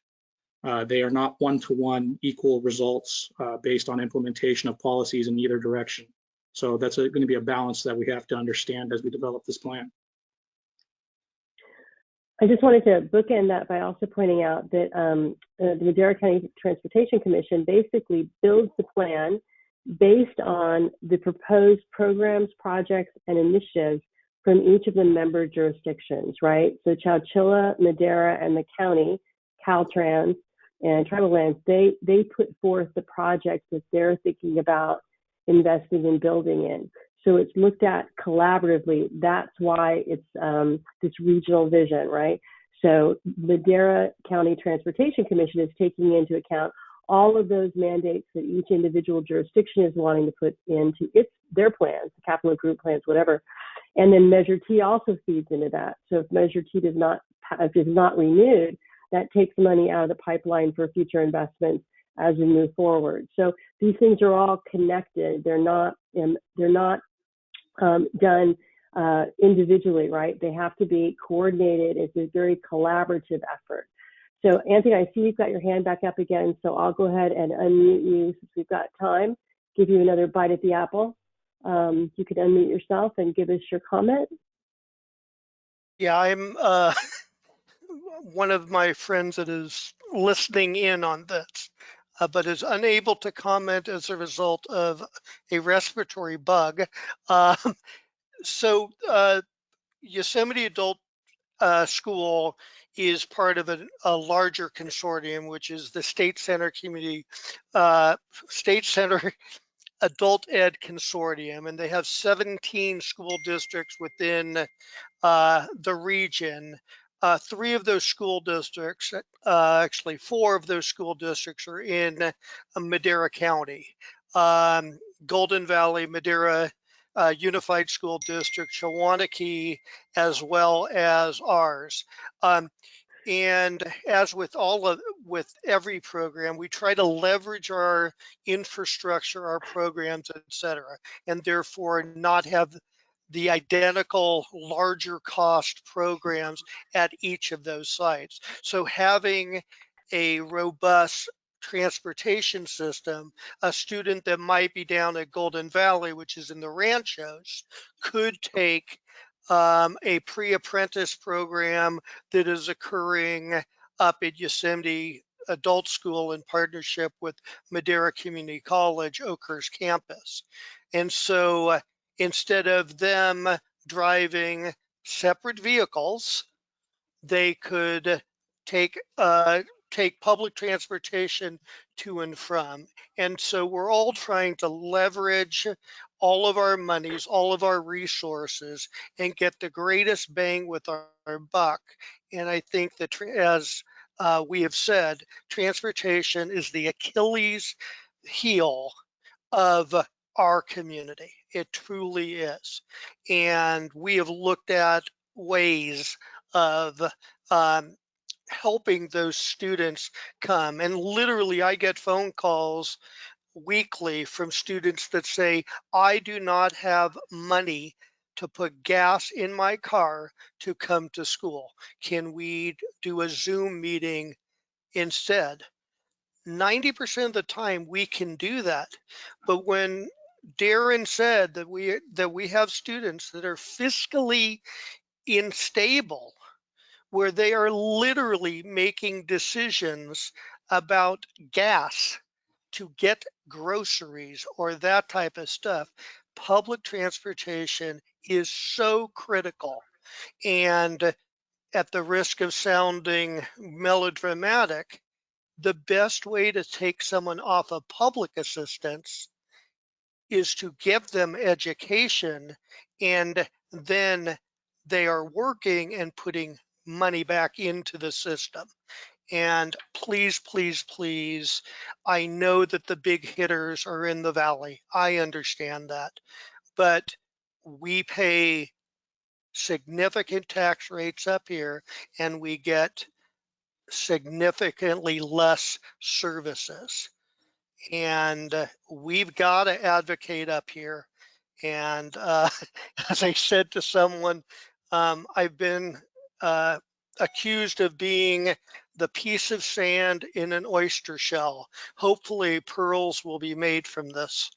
They are not one-to-one equal results based on implementation of policies in either direction. So that's going to be a balance that we have to understand as we develop this plan. I just wanted to bookend that by also pointing out that the Madera County Transportation Commission basically builds the plan based on the proposed programs, projects, and initiatives from each of the member jurisdictions, right? So Chowchilla, Madera, and the county, Caltrans, and Tribal Lands, they put forth the projects that they're thinking about investing in building in. So it's looked at collaboratively. That's why it's this regional vision, right? So Madera County Transportation Commission is taking into account all of those mandates that each individual jurisdiction is wanting to put into their plans, capital improvement plans, whatever. And then Measure T also feeds into that. So if Measure T is not renewed, that takes money out of the pipeline for future investments as we move forward. So these things are all connected. They're not done individually, right? They have to be coordinated. It's a very collaborative effort. So Anthony, I see you've got your hand back up again, so I'll go ahead and unmute you since we've got time, give you another bite at the apple. You could unmute yourself and give us your comment. Yeah, I'm one of my friends that is listening in on this, but is unable to comment as a result of a respiratory bug. So Yosemite Adult School is part of a larger consortium, which is the State Center Adult Ed Consortium, and they have 17 school districts within the region. 3 of those school districts, actually 4 of those school districts are in Madera County. Golden Valley, Madera Unified School District, Shawanakee, as well as ours. And as with with every program, we try to leverage our infrastructure, our programs, et cetera, and therefore not have the identical larger cost programs at each of those sites. So having a robust transportation system, a student that might be down at Golden Valley, which is in the Ranchos, could take a pre-apprentice program that is occurring up at Yosemite Adult School in partnership with Madera Community College, Oakhurst campus. And so instead of them driving separate vehicles, they could take public transportation to and from. And so we're all trying to leverage all of our monies, all of our resources, and get the greatest bang with our buck. And I think that as we have said, transportation is the Achilles heel of our community. It truly is. And we have looked at ways of helping those students come. And literally, I get phone calls weekly from students that say, I do not have money to put gas in my car to come to school. Can we do a Zoom meeting instead? 90% of the time we can do that. But when Darren said that we have students that are fiscally unstable, where they are literally making decisions about gas to get groceries or that type of stuff, public transportation is so critical. And at the risk of sounding melodramatic, the best way to take someone off of public assistance is to give them education, and then they are working and putting money back into the system. And please, please, please, I know that the big hitters are in the valley. I understand that. But we pay significant tax rates up here, and we get significantly less services. and we've got to advocate up here. And as I said to someone, I've been accused of being the piece of sand in an oyster shell. Hopefully pearls will be made from this.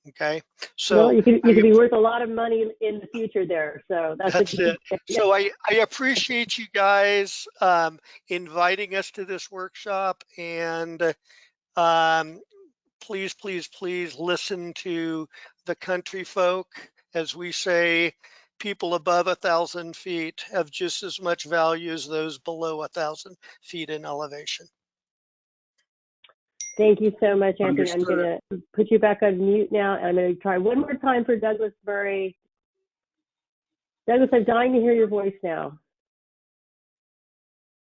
Okay, so well, you could be worth a lot of money in the future there. So that's it. So I appreciate you guys inviting us to this workshop, and please, please, please listen to the country folk. As we say, people above 1,000 feet have just as much value as those below 1,000 feet in elevation. Thank you so much, Anthony. Understood. I'm going to put you back on mute now. I'm going to try one more time for Douglas Murray. Douglas, I'm dying to hear your voice now.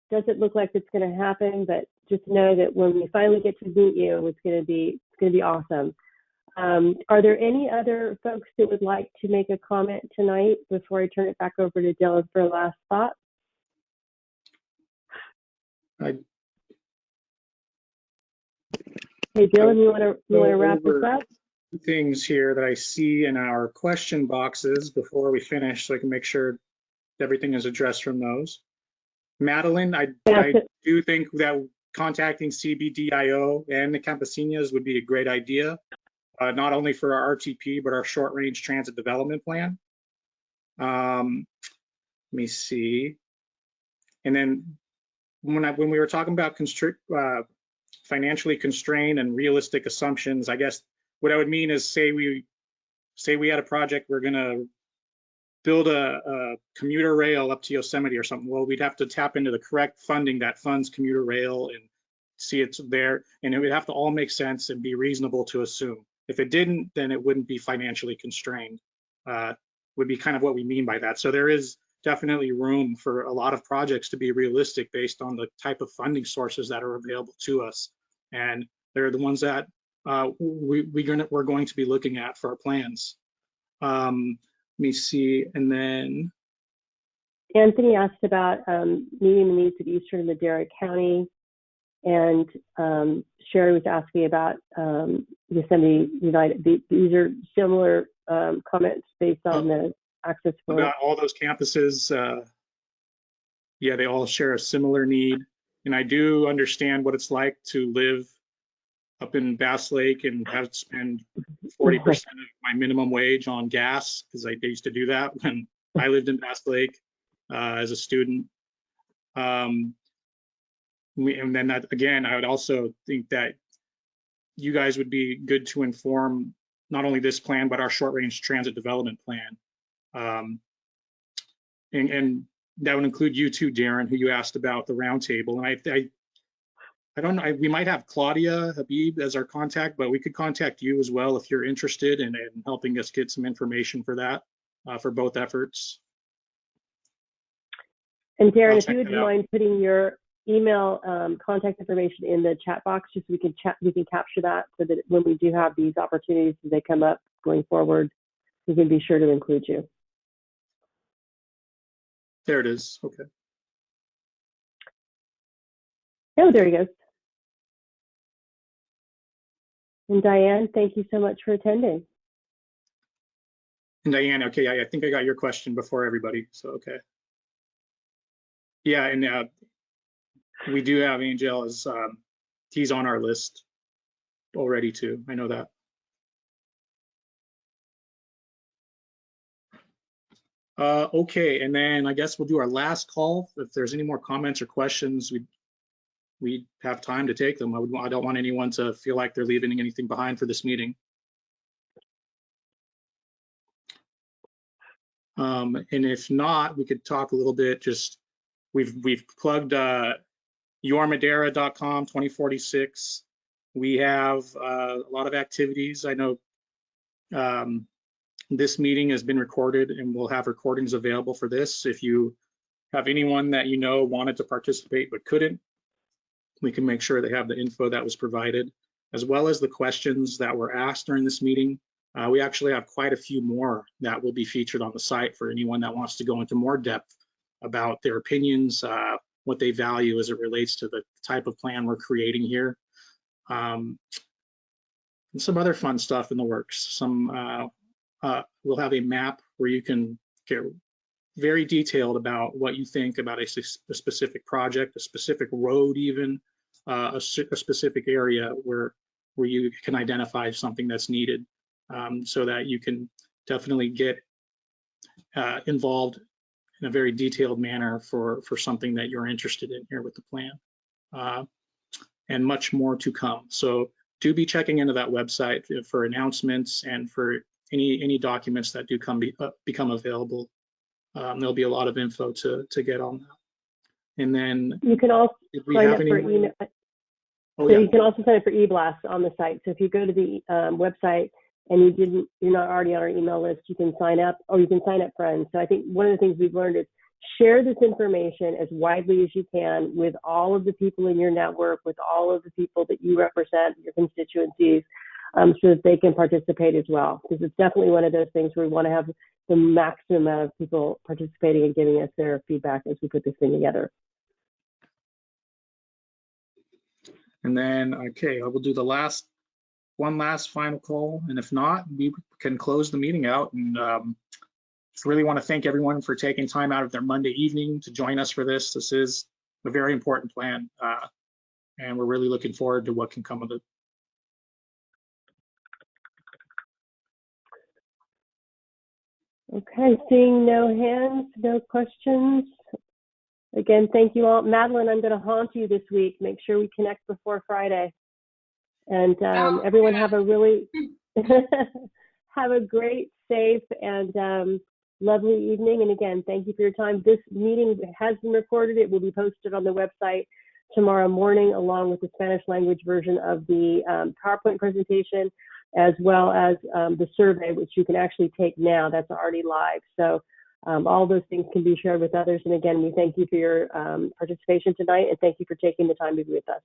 Doesn't look like it's going to happen, but just know that when we finally get to meet you, it's going to be awesome. Are there any other folks that would like to make a comment tonight before I turn it back over to Dylan for a last thought? Hey, Dylan, you want to wrap this up? Things here that I see in our question boxes before we finish, so I can make sure everything is addressed from those. Madeline, I do think that contacting CBDIO and the Campesinas would be a great idea, not only for our RTP, but our short range transit development plan. Let me see. And then when we were talking about financially constrained and realistic assumptions, I guess what I would mean is say we had a project, we're gonna build a commuter rail up to Yosemite or something. Well, we'd have to tap into the correct funding that funds commuter rail and see it's there, and it would have to all make sense and be reasonable to assume. If it didn't, then it wouldn't be financially constrained, would be kind of what we mean by that. So there is definitely room for a lot of projects to be realistic based on the type of funding sources that are available to us. And they're the ones that we're going to be looking at for our plans. Let me see, and then Anthony asked about meeting the needs of Eastern and Madera County, and Sherry was asking about Yosemite United. These are similar comments based on the access for about all those campuses. Yeah, they all share a similar need, and I do understand what it's like to live up in Bass Lake and have to spend 40% of my minimum wage on gas, because I used to do that when I lived in Bass Lake as a student. And then that, again, I would also think that you guys would be good to inform not only this plan, but our short range transit development plan. And that would include you too, Darren, who you asked about the roundtable. And I don't know, we might have Claudia Habib as our contact, but we could contact you as well if you're interested in helping us get some information for that, for both efforts. And Darren, if you would mind putting your email contact information in the chat box, just so we can capture that, so that when we do have these opportunities as they come up going forward, we can be sure to include you. There it is. Okay. Oh, there he goes. And Diane, thank you so much for attending. And Diane, okay, I think I got your question before everybody, so okay. Yeah, and we do have Angel as he's on our list already too. I know that. Okay, and then I guess we'll do our last call. If there's any more comments or questions, we have time to take them. I don't want anyone to feel like they're leaving anything behind for this meeting. And if not, we could talk a little bit. Just we've plugged yourmadera.com 2046. We have a lot of activities. I know this meeting has been recorded, and we'll have recordings available for this. If you have anyone that you know wanted to participate but couldn't, we can make sure they have the info that was provided, as well as the questions that were asked during this meeting. We actually have quite a few more that will be featured on the site for anyone that wants to go into more depth about their opinions, what they value as it relates to the type of plan we're creating here. and some other fun stuff in the works. We'll have a map where you can get very detailed about what you think about a specific project, a specific road, even a specific area where you can identify something that's needed, so that you can definitely get involved in a very detailed manner for something that you're interested in here with the plan, and much more to come. So do be checking into that website for announcements and for any documents that do become available. There'll be a lot of info to get on that. And then you can also sign up for email. Oh, so yeah. you can also sign up for e-blasts on the site. So if you go to the website and you're not already on our email list, you can sign up, or you can sign up friends. So I think one of the things we've learned is share this information as widely as you can with all of the people in your network, with all of the people that you represent, your constituencies, so that they can participate as well. Because it's definitely one of those things where we want to have the maximum amount of people participating and giving us their feedback as we put this thing together. And then, okay, I will do one last final call, and if not, we can close the meeting out. And just really want to thank everyone for taking time out of their Monday evening to join us for this. This is a very important plan, and we're really looking forward to what can come of it. Okay, seeing no hands, no questions. Again, thank you all. Madeline, I'm going to haunt you this week. Make sure we connect before Friday. And everyone have a really, have a great, safe, and lovely evening. And again, thank you for your time. This meeting has been recorded. It will be posted on the website tomorrow morning, along with the Spanish language version of the PowerPoint presentation, as well as the survey, which you can actually take now. That's already live. So all those things can be shared with others. And again, we thank you for your participation tonight, and thank you for taking the time to be with us.